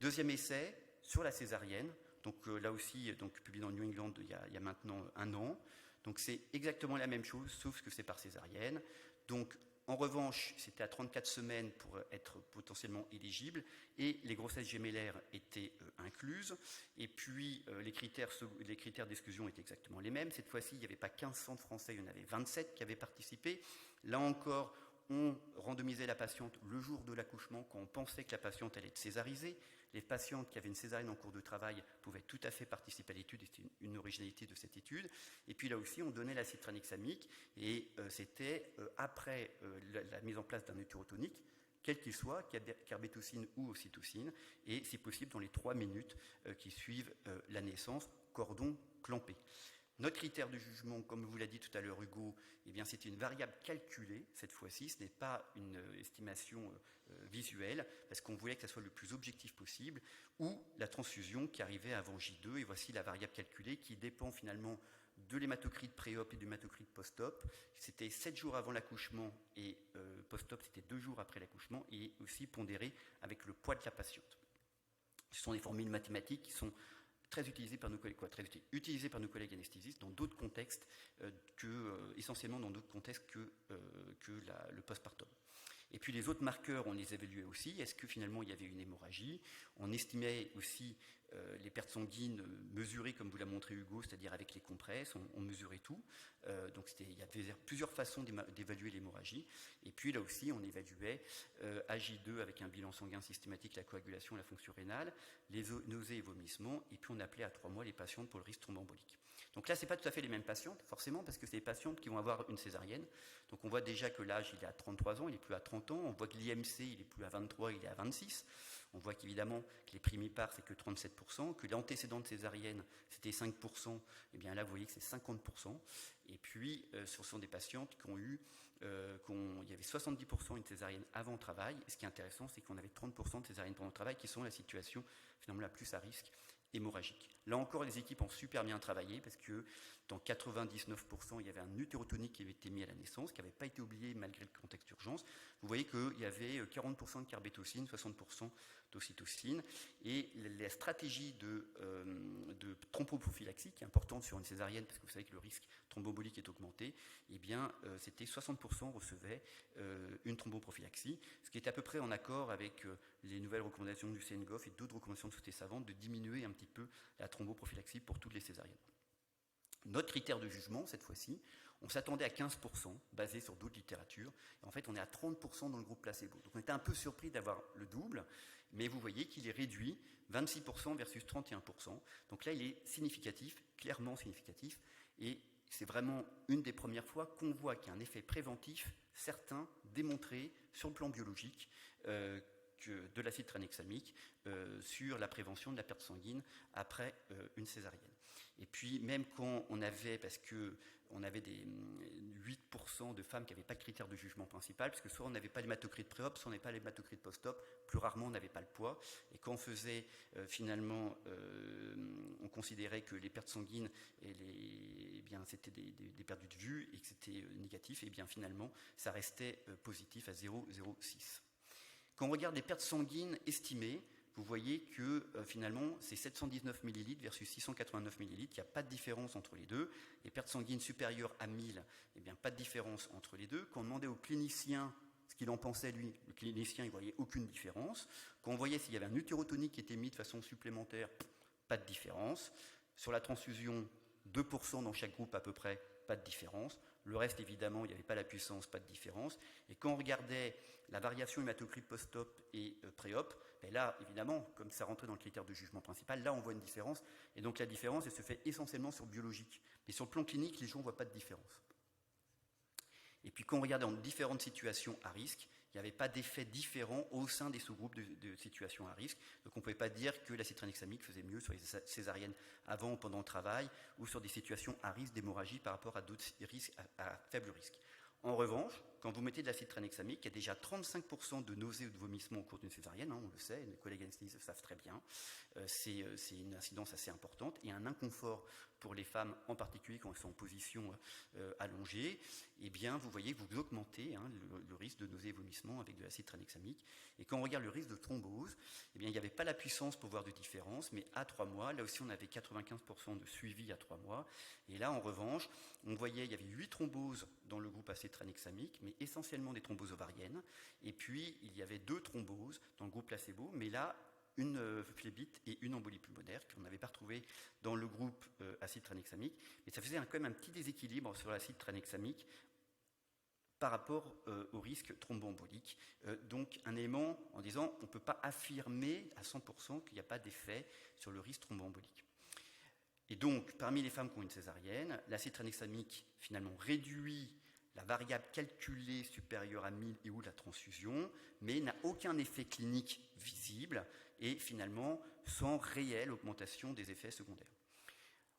Deuxième essai, sur la césarienne, donc là aussi publié dans New England il y a maintenant 1 an. Donc c'est exactement la même chose, sauf que c'est par césarienne. Donc En revanche, c'était à 34 semaines pour être potentiellement éligible, et les grossesses gémellaires étaient incluses. Et puis, les critères d'exclusion étaient exactement les mêmes. Cette fois-ci, il n'y avait pas 15 centres français, il y en avait 27 qui avaient participé. Là encore, on randomisait la patiente le jour de l'accouchement quand on pensait que la patiente allait être césarisée. Les patientes qui avaient une césarienne en cours de travail pouvaient tout à fait participer à l'étude, et c'était une originalité de cette étude. Et puis là aussi, on donnait l'acide tranexamique, et c'était après la mise en place d'un utérotonique, quel qu'il soit, carbétocine ou ocytocine, et si possible dans les 3 minutes qui suivent la naissance, cordon clampé. Notre critère de jugement, comme vous l'a dit tout à l'heure Hugo, eh bien, c'était une variable calculée cette fois-ci, ce n'est pas une estimation visuelle, parce qu'on voulait que ça soit le plus objectif possible, ou la transfusion qui arrivait avant J2, et voici la variable calculée qui dépend finalement de l'hématocrite pré-op et de l'hématocrite post-op. C'était 7 jours avant l'accouchement, et post-op c'était 2 jours après l'accouchement, et aussi pondéré avec le poids de la patiente. Ce sont des formules mathématiques qui sont très utilisées par nos collègues, utilisées par nos collègues anesthésistes dans d'autres contextes, essentiellement dans d'autres contextes que le postpartum. Et puis les autres marqueurs, on les évaluait aussi. Est-ce que finalement il y avait une hémorragie? On estimait aussi les pertes sanguines mesurées, comme vous l'a montré Hugo, c'est-à-dire avec les compresses, on mesurait tout. Donc il y avait plusieurs façons d'évaluer l'hémorragie. Et puis là aussi, on évaluait AJ2 avec un bilan sanguin systématique, la coagulation, la fonction rénale, les nausées et vomissements. Et puis on appelait à 3 mois les patientes pour le risque thromboembolique. Donc là, ce n'est pas tout à fait les mêmes patientes, forcément, parce que c'est des patientes qui vont avoir une césarienne. Donc on voit déjà que l'âge, il est à 33 ans, il n'est plus à 30 ans. On voit que l'IMC, il n'est plus à 23, il est à 26. On voit qu'évidemment, que les primipares, c'est que 37%, que l'antécédent de césarienne, c'était 5%. Et bien là, vous voyez que c'est 50%. Et puis, ce sont des patientes qui ont eu, il y avait 70% une césarienne avant le travail. Et ce qui est intéressant, c'est qu'on avait 30% de césarienne pendant le travail, qui sont la situation finalement la plus à risque hémorragique. Là encore, les équipes ont super bien travaillé parce que dans 99%, il y avait un utérotonique qui avait été mis à la naissance, qui n'avait pas été oublié malgré le contexte d'urgence. Vous voyez qu'il y avait 40% de carbétocine, 60% d'ocytocine. Et la stratégie de thromboprophylaxie, qui est importante sur une césarienne, parce que vous savez que le risque thromboembolique est augmenté, eh bien, c'était 60% recevaient une thromboprophylaxie, ce qui est à peu près en accord avec les nouvelles recommandations du CNGOF et d'autres recommandations de sociétés savantes de diminuer un petit peu la thromboprophylaxie pour toutes les césariennes. Notre critère de jugement, cette fois-ci, on s'attendait à 15%, basé sur d'autres littératures. Et en fait, on est à 30% dans le groupe placebo. Donc on était un peu surpris d'avoir le double, mais vous voyez qu'il est réduit, 26% versus 31%. Donc là, il est significatif, clairement significatif, et c'est vraiment une des premières fois qu'on voit qu'il y a un effet préventif certain, démontré sur le plan biologique, de l'acide tranexamique sur la prévention de la perte sanguine après une césarienne. Et puis même quand on avait, parce qu'on avait 8% de femmes qui n'avaient pas de critères de jugement principal, parce que soit on n'avait pas l'hématocrite pré-op, soit on n'avait pas l'hématocrite post-op, plus rarement on n'avait pas le poids. Et quand on faisait finalement, on considérait que les pertes sanguines, eh bien, c'était des pertes de vue et que c'était négatif, et bien finalement ça restait positif à 0,06. Quand on regarde les pertes sanguines estimées, vous voyez que finalement c'est 719 ml versus 689 ml, il n'y a pas de différence entre les deux. Les pertes sanguines supérieures à 1000, eh bien pas de différence entre les deux. Quand on demandait au clinicien ce qu'il en pensait lui, le clinicien il ne voyait aucune différence. Quand on voyait s'il y avait un utérotonique qui était mis de façon supplémentaire, pas de différence. Sur la transfusion, 2% dans chaque groupe à peu près, pas de différence. Le reste, évidemment, il n'y avait pas la puissance, pas de différence. Et quand on regardait la variation hématocrite post-op et pré-op, ben là, évidemment, comme ça rentrait dans le critère de jugement principal, là, on voit une différence. Et donc, la différence, elle se fait essentiellement sur le biologique. Mais sur le plan clinique, les gens ne voient pas de différence. Et puis, quand on regardait en différentes situations à risque, il n'y avait pas d'effet différent au sein des sous-groupes de situations à risque. Donc on ne pouvait pas dire que l'acide tranexamique faisait mieux sur les césariennes avant ou pendant le travail ou sur des situations à risque d'hémorragie par rapport à d'autres risques à faible risque. En revanche, quand vous mettez de l'acide tranexamique, il y a déjà 35% de nausées ou de vomissements au cours d'une césarienne, on le sait, les collègues anesthésistes le savent très bien, c'est une incidence assez importante, et un inconfort pour les femmes, en particulier quand elles sont en position allongée, eh bien, vous voyez, vous augmentez le risque de nausées et vomissements avec de l'acide tranexamique. Et quand on regarde le risque de thrombose, eh bien, il n'y avait pas la puissance pour voir de différence, mais à 3 mois, là aussi, on avait 95% de suivi à 3 mois. Et là, en revanche, on voyait, il y avait 8 thromboses dans le groupe acide tranexamique, mais essentiellement des thromboses ovariennes. Et puis, il y avait 2 thromboses dans le groupe placebo, mais là, une phlébite et une embolie pulmonaire qu'on n'avait pas retrouvée dans le groupe acide tranexamique. Mais ça faisait quand même un petit déséquilibre sur l'acide tranexamique par rapport au risque thromboembolique. Donc un élément en disant on ne peut pas affirmer à 100% qu'il n'y a pas d'effet sur le risque thromboembolique. Et donc parmi les femmes qui ont une césarienne, l'acide tranexamique finalement réduit la variable calculée supérieure à 1000 et ou la transfusion, mais n'a aucun effet clinique visible et finalement sans réelle augmentation des effets secondaires.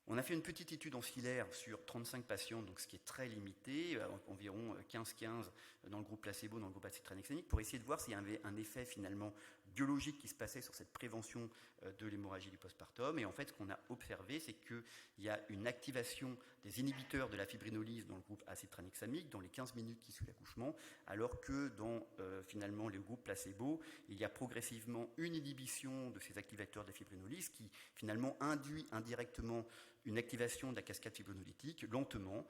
On a fait une petite étude ancillaire sur 35 patients, donc ce qui est très limité, environ 15-15 dans le groupe placebo, dans le groupe acide tranexamique, pour essayer de voir s'il y avait un effet finalement biologique qui se passait sur cette prévention de l'hémorragie du postpartum. Et en fait, ce qu'on a observé, c'est qu'il y a une activation des inhibiteurs de la fibrinolyse dans le groupe acide tranexamique dans les 15 minutes qui suivent l'accouchement, alors que dans finalement le groupe placebo, il y a progressivement une inhibition de ces activateurs de la fibrinolyse qui finalement induit indirectement une activation de la cascade fibrinolytique lentement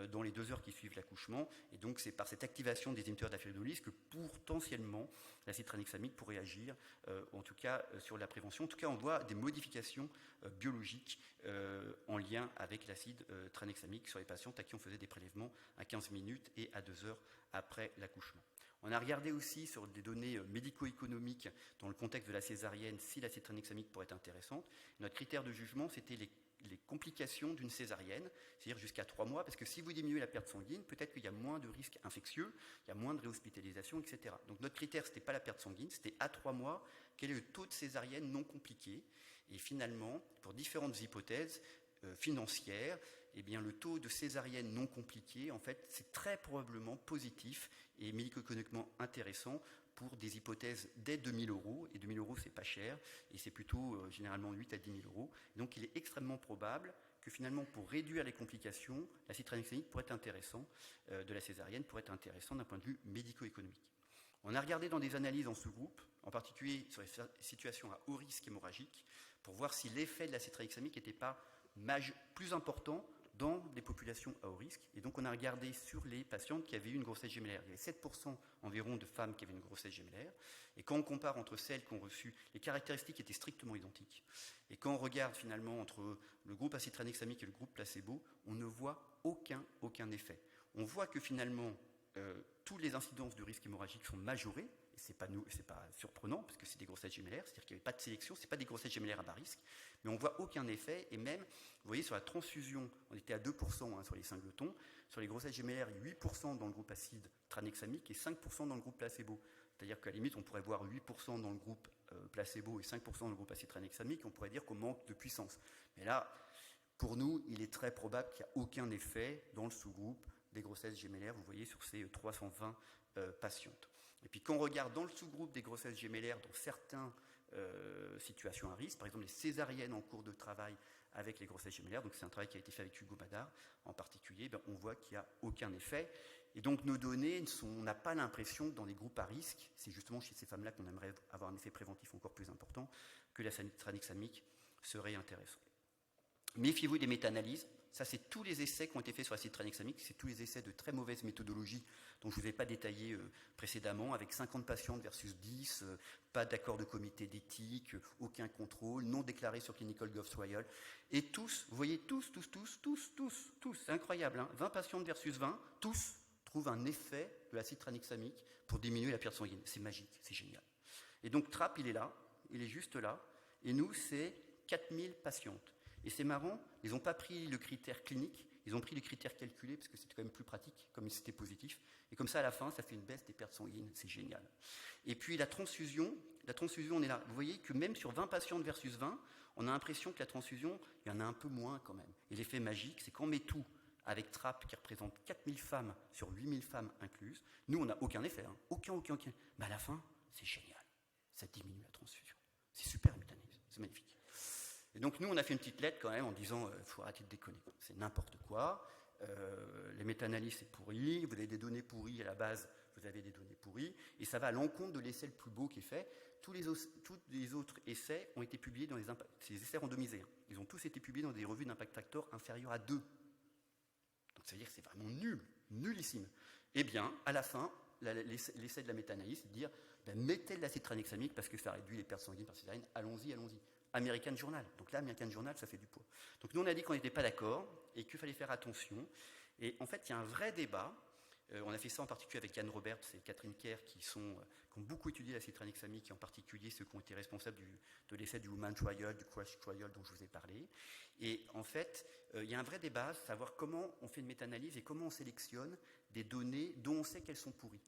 dans les 2 heures qui suivent l'accouchement. Et donc c'est par cette activation des inhibiteurs de la fibrinolyse que potentiellement l'acide tranexamique pourrait agir, en tout cas sur la prévention. En tout cas, on voit des modifications biologiques en lien avec l'acide tranexamique sur les patientes à qui on faisait des prélèvements à 15 minutes et à 2 heures après l'accouchement. On a regardé aussi sur des données médico-économiques dans le contexte de la césarienne si l'acide tranexamique pourrait être intéressante. Notre critère de jugement, c'était les complications d'une césarienne, c'est-à-dire jusqu'à 3 mois, parce que si vous diminuez la perte sanguine, peut-être qu'il y a moins de risques infectieux, il y a moins de réhospitalisation, etc. Donc notre critère, ce n'était pas la perte sanguine, c'était à 3 mois, quel est le taux de césarienne non compliqué. Et finalement, pour différentes hypothèses financières, eh bien, le taux de césarienne non compliquée, en fait, c'est très probablement positif et médico-économiquement intéressant pour des hypothèses dès 2 000 €, et 2 000 €, c'est pas cher, et c'est plutôt généralement 8 à 10 000 €. Donc il est extrêmement probable que finalement, pour réduire les complications, l'acide tranexamique pourrait être intéressant, de la césarienne pourrait être intéressant d'un point de vue médico-économique. On a regardé dans des analyses en sous-groupe, en particulier sur les situations à haut risque hémorragique, pour voir si l'effet de l'acide tranexamique n'était pas plus important dans des populations à haut risque. Et donc on a regardé sur les patientes qui avaient eu une grossesse gémellaire. Il y avait 7% environ de femmes qui avaient une grossesse gémellaire. Et quand on compare entre celles qui ont reçu, les caractéristiques étaient strictement identiques. Et quand on regarde finalement entre le groupe acide tranexamique et le groupe placebo, on ne voit aucun effet. On voit que finalement, toutes les incidences de risque hémorragique sont majorées. C'est pas surprenant parce que c'est des grossesses gémellaires, c'est-à-dire qu'il n'y avait pas de sélection, c'est pas des grossesses gémellaires à bas risque, mais on voit aucun effet. Et même, vous voyez, sur la transfusion, on était à 2% sur les singletons, sur les grossesses gémellaires, 8% dans le groupe acide tranexamique et 5% dans le groupe placebo. C'est-à-dire qu'à la limite, on pourrait voir 8% dans le groupe placebo et 5% dans le groupe acide tranexamique, on pourrait dire qu'on manque de puissance. Mais là, pour nous, il est très probable qu'il n'y a aucun effet dans le sous-groupe des grossesses gémellaires, vous voyez, sur ces 320 patientes. Et puis quand on regarde dans le sous-groupe des grossesses gémellaires, dans certaines situations à risque, par exemple les césariennes en cours de travail avec les grossesses gémellaires, donc c'est un travail qui a été fait avec Hugo Madar en particulier, on voit qu'il n'y a aucun effet. Et donc nos données, on n'a pas l'impression que dans les groupes à risque, c'est justement chez ces femmes-là qu'on aimerait avoir un effet préventif encore plus important, que l'acide tranexamique serait intéressant. Méfiez-vous des méta-analyses. Ça, c'est tous les essais qui ont été faits sur l'acide tranexamique. C'est tous les essais de très mauvaise méthodologie dont je ne vous ai pas détaillé précédemment, avec 50 patientes versus 10, pas d'accord de comité d'éthique, aucun contrôle, non déclaré sur ClinicalTrials. Et tous, vous voyez, tous, c'est incroyable, hein, 20 patientes versus 20, tous trouvent un effet de l'acide tranexamique pour diminuer la perte sanguine. C'est magique, c'est génial. Et donc TRAP, il est juste là. Et nous, c'est 4000 patientes. Et c'est marrant, ils n'ont pas pris le critère clinique, ils ont pris le critère calculé parce que c'était quand même plus pratique, comme c'était positif. Et comme ça, à la fin, ça fait une baisse des pertes sanguines, c'est génial. Et puis la transfusion, on est là. Vous voyez que même sur 20 patientes versus 20, on a l'impression que la transfusion, il y en a un peu moins quand même. Et l'effet magique, c'est qu'on met tout avec TRAP qui représente 4000 femmes sur 8000 femmes incluses. Nous, on n'a aucun effet, hein. Aucun. Mais à la fin, c'est génial. Ça diminue la transfusion. C'est super, métanisme. C'est magnifique. Et donc nous, on a fait une petite lettre quand même en disant il faut arrêter de déconner, c'est n'importe quoi, les méta-analyses c'est pourri, vous avez des données pourries à la base, vous avez des données pourries, et ça va à l'encontre de l'essai le plus beau qui est fait. Tous les autres essais ont été publiés dans ces essais randomisés. Ils ont tous été publiés dans des revues d'impact factor inférieures à 2. Donc ça veut dire que c'est vraiment nul, nullissime. Eh bien, à la fin, l'essai de la méta-analyse, c'est de dire mettez de l'acide tranexamique parce que ça réduit les pertes sanguines par césarienne, allons-y. American Journal. Donc là, American Journal, ça fait du poids. Donc nous, on a dit qu'on n'était pas d'accord et qu'il fallait faire attention. Et en fait, il y a un vrai débat. On a fait ça en particulier avec Yann Roberts et Catherine Kerr qui ont beaucoup étudié l'acide tranexamique et en particulier ceux qui ont été responsables de l'essai du Woman Trial, du Crash Trial dont je vous ai parlé. Et en fait, il y a un vrai débat, savoir comment on fait une méta-analyse et comment on sélectionne des données dont on sait qu'elles sont pourries.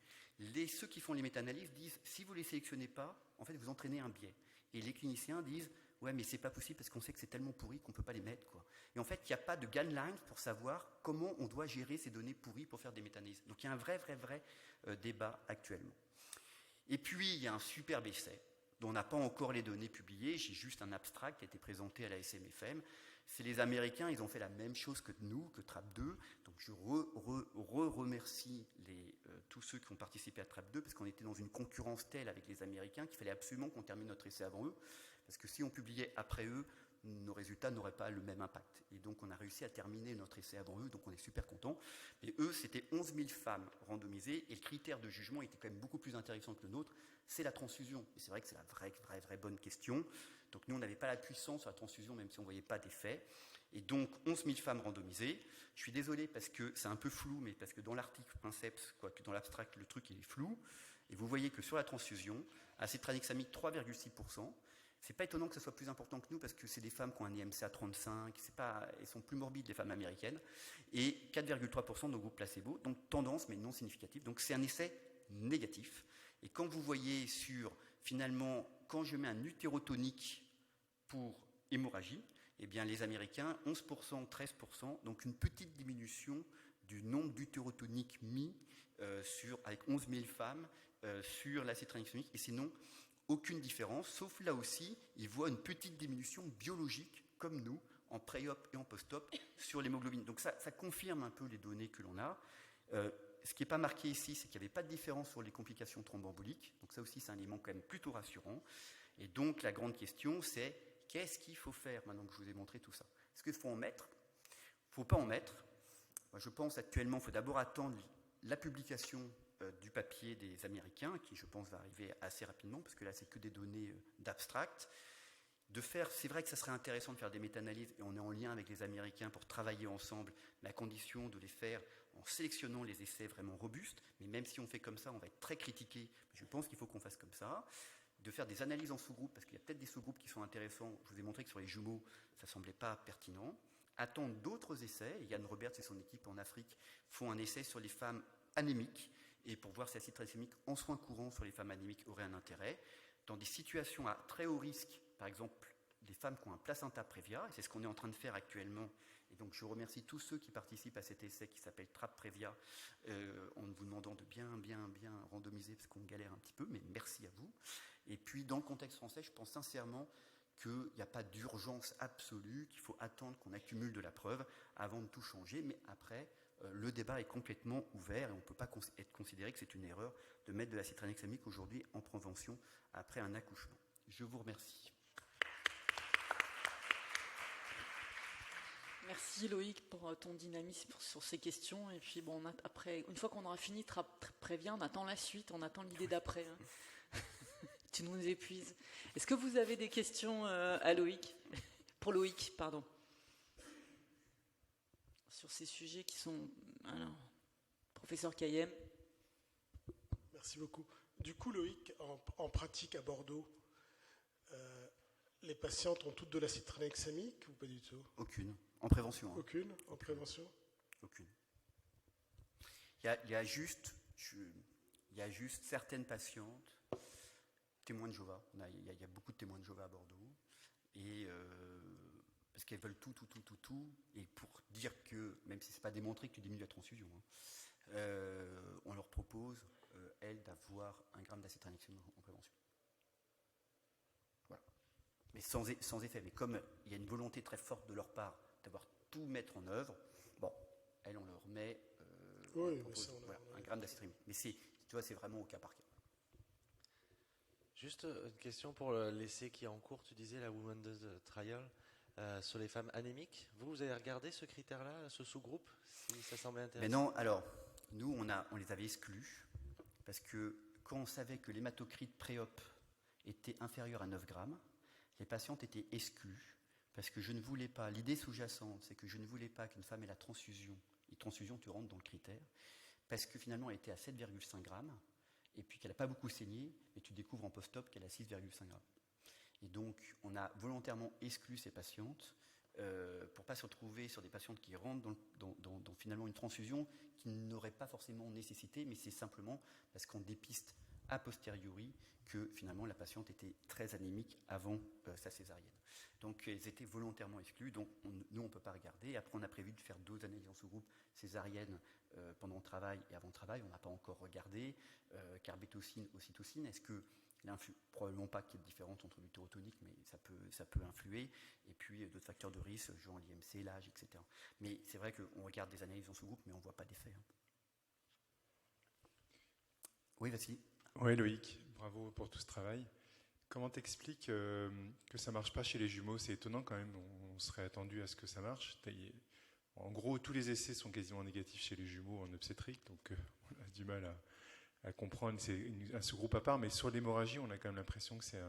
Ceux qui font les méta-analyses disent si vous ne les sélectionnez pas, en fait, vous entraînez un biais. Et les cliniciens disent ouais, mais c'est pas possible parce qu'on sait que c'est tellement pourri qu'on peut pas les mettre, quoi. Et en fait, il n'y a pas de guidelines pour savoir comment on doit gérer ces données pourries pour faire des méta-analyses. Donc il y a un vrai débat actuellement. Et puis, il y a un superbe essai dont on n'a pas encore les données publiées. J'ai juste un abstract qui a été présenté à la SMFM. C'est les Américains, ils ont fait la même chose que nous, que TRAP2. Donc je remercie tous ceux qui ont participé à TRAP2 parce qu'on était dans une concurrence telle avec les Américains qu'il fallait absolument qu'on termine notre essai avant eux. Parce que si on publiait après eux, nos résultats n'auraient pas le même impact. Et donc on a réussi à terminer notre essai avant eux, donc on est super contents. Mais eux, c'était 11 000 femmes randomisées, et le critère de jugement était quand même beaucoup plus intéressant que le nôtre, c'est la transfusion. Et c'est vrai que c'est la vraie bonne question. Donc nous, on n'avait pas la puissance sur la transfusion, même si on ne voyait pas d'effet. Et donc 11 000 femmes randomisées. Je suis désolé parce que c'est un peu flou, mais parce que dans l'article Princeps, que dans l'abstract, le truc il est flou. Et vous voyez que sur la transfusion, acide tranexamique 3,6%. C'est pas étonnant que ce soit plus important que nous parce que c'est des femmes qui ont un IMC à 35, elles sont plus morbides les femmes américaines, et 4,3% dans le groupe placebo, donc tendance mais non significative. Donc c'est un essai négatif. Et quand vous voyez finalement, quand je mets un utérotonique pour hémorragie, eh bien les Américains, 11%, 13%, donc une petite diminution du nombre d'utérotoniques mis avec 11 000 femmes sur l'acide tranexamique, et sinon aucune différence, sauf là aussi, ils voient une petite diminution biologique, comme nous, en pré-op et en post-op, sur l'hémoglobine. Donc ça confirme un peu les données que l'on a. Ce qui n'est pas marqué ici, c'est qu'il n'y avait pas de différence sur les complications thromboemboliques. Donc ça aussi, c'est un élément quand même plutôt rassurant. Et donc la grande question, c'est qu'est-ce qu'il faut faire maintenant que je vous ai montré tout ça? Est-ce qu'il faut en mettre? Il ne faut pas en mettre. Moi, je pense actuellement qu'il faut d'abord attendre la publication du papier des Américains, qui je pense va arriver assez rapidement, parce que là c'est que des données d'abstract. C'est vrai que ça serait intéressant de faire des méta-analyses, et on est en lien avec les Américains pour travailler ensemble, mais à condition de les faire en sélectionnant les essais vraiment robustes, mais même si on fait comme ça, on va être très critiqué. Je pense qu'il faut qu'on fasse comme ça, de faire des analyses en sous-groupes, parce qu'il y a peut-être des sous-groupes qui sont intéressants. Je vous ai montré que sur les jumeaux, ça ne semblait pas pertinent. Attendre d'autres essais. Yann Roberts et son équipe en Afrique font un essai sur les femmes anémiques, et pour voir si l'acide tranexamique en soins courants sur les femmes anémiques aurait un intérêt. Dans des situations à très haut risque, par exemple des femmes qui ont un placenta Previa, et c'est ce qu'on est en train de faire actuellement, et donc je remercie tous ceux qui participent à cet essai qui s'appelle TRAP Previa, en vous demandant de bien randomiser, parce qu'on galère un petit peu, mais merci à vous. Et puis dans le contexte français, je pense sincèrement qu'il n'y a pas d'urgence absolue, qu'il faut attendre qu'on accumule de la preuve avant de tout changer, mais après, le débat est complètement ouvert et on ne peut pas être considéré que c'est une erreur de mettre de l'acide tranexamique aujourd'hui en prévention après un accouchement. Je vous remercie. Merci Loïc pour ton dynamisme sur ces questions. Et puis bon, après, une fois qu'on aura fini Prévient, on attend la suite, on attend l'idée d'après. Hein. Tu nous épuises. Est-ce que vous avez des questions à Loïc? Pour Loïc, pardon. Sur ces sujets qui sont... Alors, professeur Kayem. Merci beaucoup. Du coup, Loïc, en pratique à Bordeaux, les patientes ont toutes de l'acide tranexamique ou pas du tout? Aucune. En prévention. Hein. Aucune? En prévention? Aucune. Il y a juste certaines patientes, témoins de Jéhovah. Il y a beaucoup de témoins de Jéhovah à Bordeaux. Et... parce qu'elles veulent tout, et pour dire que, même si ce n'est pas démontré que tu diminues la transfusion, on leur propose, elles, d'avoir 1 gramme d'acide tranexamique en prévention. Voilà. mais sans effet. Mais comme il y a une volonté très forte de leur part d'avoir tout mettre en œuvre, bon, elle, on leur met Oui, on propose, un gramme d'acétamique. Mais tu vois, c'est vraiment au cas par cas. Juste une question pour l'essai qui est en cours. Tu disais la Women's Trial sur les femmes anémiques. Vous avez regardé ce critère-là, ce sous-groupe, si ça semblait intéressant? Mais non, alors, nous, on les avait exclus parce que quand on savait que l'hématocrit pré-op était inférieur à 9 grammes, les patientes étaient exclues parce que je ne voulais pas, l'idée sous-jacente, c'est que je ne voulais pas qu'une femme ait la transfusion. Et transfusion, tu rentres dans le critère, parce que finalement, elle était à 7,5 grammes, et puis qu'elle n'a pas beaucoup saigné, mais tu découvres en post-op qu'elle a 6,5 grammes. Et donc, on a volontairement exclu ces patientes pour ne pas se retrouver sur des patientes qui rentrent dans finalement une transfusion qui n'aurait pas forcément nécessité, mais c'est simplement parce qu'on dépiste a posteriori que finalement la patiente était très anémique avant sa césarienne. Donc elles étaient volontairement exclues, donc nous on ne peut pas regarder. Après on a prévu de faire 2 analyses en sous-groupe césarienne pendant le travail et avant le travail, on n'a pas encore regardé. Carbétocine, ocytocine, est-ce que probablement pas qu'il y ait de différence entre l'utérotonique, mais ça peut influer. Et puis d'autres facteurs de risque, genre l'IMC, l'âge, etc. Mais c'est vrai qu'on regarde des analyses en sous-groupe, mais on ne voit pas d'effet. Oui, Vassili. Oui, Loïc, bravo pour tout ce travail. Comment t'expliques que ça ne marche pas chez les jumeaux? C'est étonnant quand même, on serait attendu à ce que ça marche. En gros, tous les essais sont quasiment négatifs chez les jumeaux en obstétrique, donc on a du mal à comprendre, c'est un sous-groupe à part, mais sur l'hémorragie, on a quand même l'impression que c'est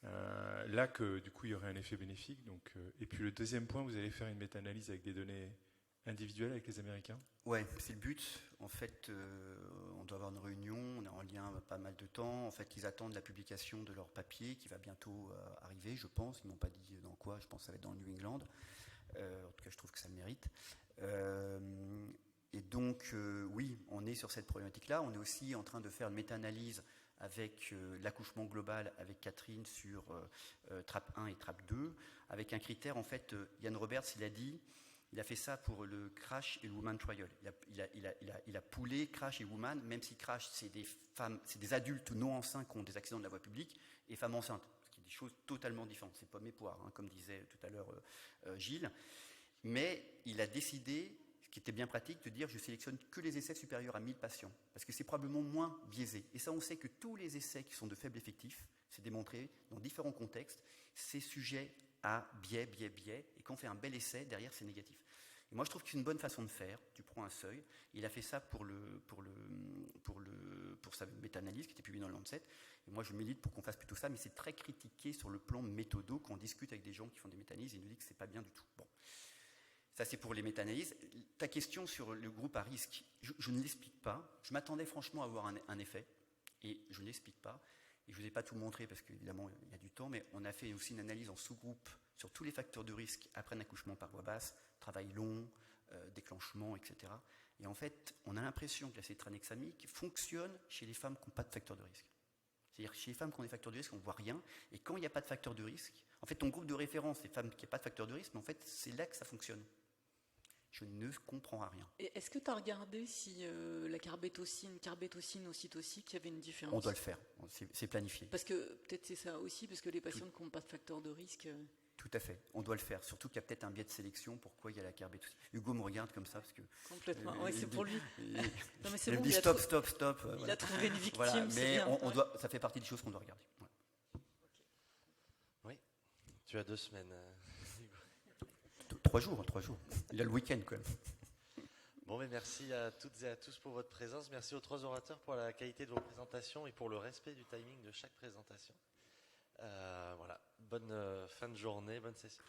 là que du coup il y aurait un effet bénéfique. Donc, et puis le deuxième point, vous allez faire une méta-analyse avec des données individuelles avec les Américains? Ouais, c'est le but. En fait, on doit avoir une réunion, on est en lien pas mal de temps. En fait, ils attendent la publication de leur papier qui va bientôt arriver, je pense. Ils m'ont pas dit dans quoi, je pense que ça va être dans le New England. En tout cas, je trouve que ça le mérite. Et donc, oui, on est sur cette problématique-là. On est aussi en train de faire une méta-analyse avec l'accouchement global avec Catherine sur TRAP 1 et TRAP 2, avec un critère, en fait, Yann Roberts, il a fait ça pour le Crash et le Woman Trial. Il a poolé Crash et Woman, même si Crash, c'est des femmes, c'est des adultes non enceints qui ont des accidents de la voie publique, et femmes enceintes, ce qui est des choses totalement différentes. C'est pommes et poires, hein, comme disait tout à l'heure Gilles. Mais il a décidé, ce qui était bien pratique, de dire je sélectionne que les essais supérieurs à 1000 patients, parce que c'est probablement moins biaisé. Et ça, on sait que tous les essais qui sont de faible effectif, c'est démontré dans différents contextes, c'est sujet à biais, et quand on fait un bel essai, derrière c'est négatif. Et moi je trouve que c'est une bonne façon de faire, tu prends un seuil, il a fait ça pour sa méta-analyse qui était publiée dans le Lancet, et moi je milite pour qu'on fasse plutôt ça, mais c'est très critiqué sur le plan méthodo, quand on discute avec des gens qui font des méta-analyses, ils nous disent que c'est pas bien du tout. Bon. Ça c'est pour les méta-analyses. Ta question sur le groupe à risque, je ne l'explique pas, je m'attendais franchement à avoir un effet, et je ne l'explique pas. Et je ne vous ai pas tout montré parce qu'évidemment il y a du temps, mais on a fait aussi une analyse en sous-groupe sur tous les facteurs de risque après un accouchement par voie basse, travail long, déclenchement, etc. Et en fait, on a l'impression que la cétranexamique fonctionne chez les femmes qui n'ont pas de facteurs de risque. C'est-à-dire chez les femmes qui ont des facteurs de risque, on ne voit rien. Et quand il n'y a pas de facteur de risque, en fait ton groupe de référence, c'est les femmes qui n'ont pas de facteur de risque, mais en fait c'est là que ça fonctionne. Je ne comprends rien. Et est-ce que tu as regardé si la carbétocine, ocytocine, il y avait une différence? On doit le faire, c'est planifié. Parce que peut-être c'est ça aussi, parce que les patients qui n'ont pas de facteur de risque... Tout à fait, on doit le faire. Surtout qu'il y a peut-être un biais de sélection, pourquoi il y a la carbétocine. Hugo me regarde comme ça, parce que... Complètement, oui, c'est pour lui. Non, mais c'est bon, il dit stop. Il voilà. a trouvé une victime, voilà, mais bien. ça fait partie des choses qu'on doit regarder. Voilà. Oui, tu as 2 semaines. 3 jours. Il a le week-end quand même. Bon, mais merci à toutes et à tous pour votre présence. Merci aux 3 orateurs pour la qualité de vos présentations et pour le respect du timing de chaque présentation. Voilà, bonne fin de journée, bonne session.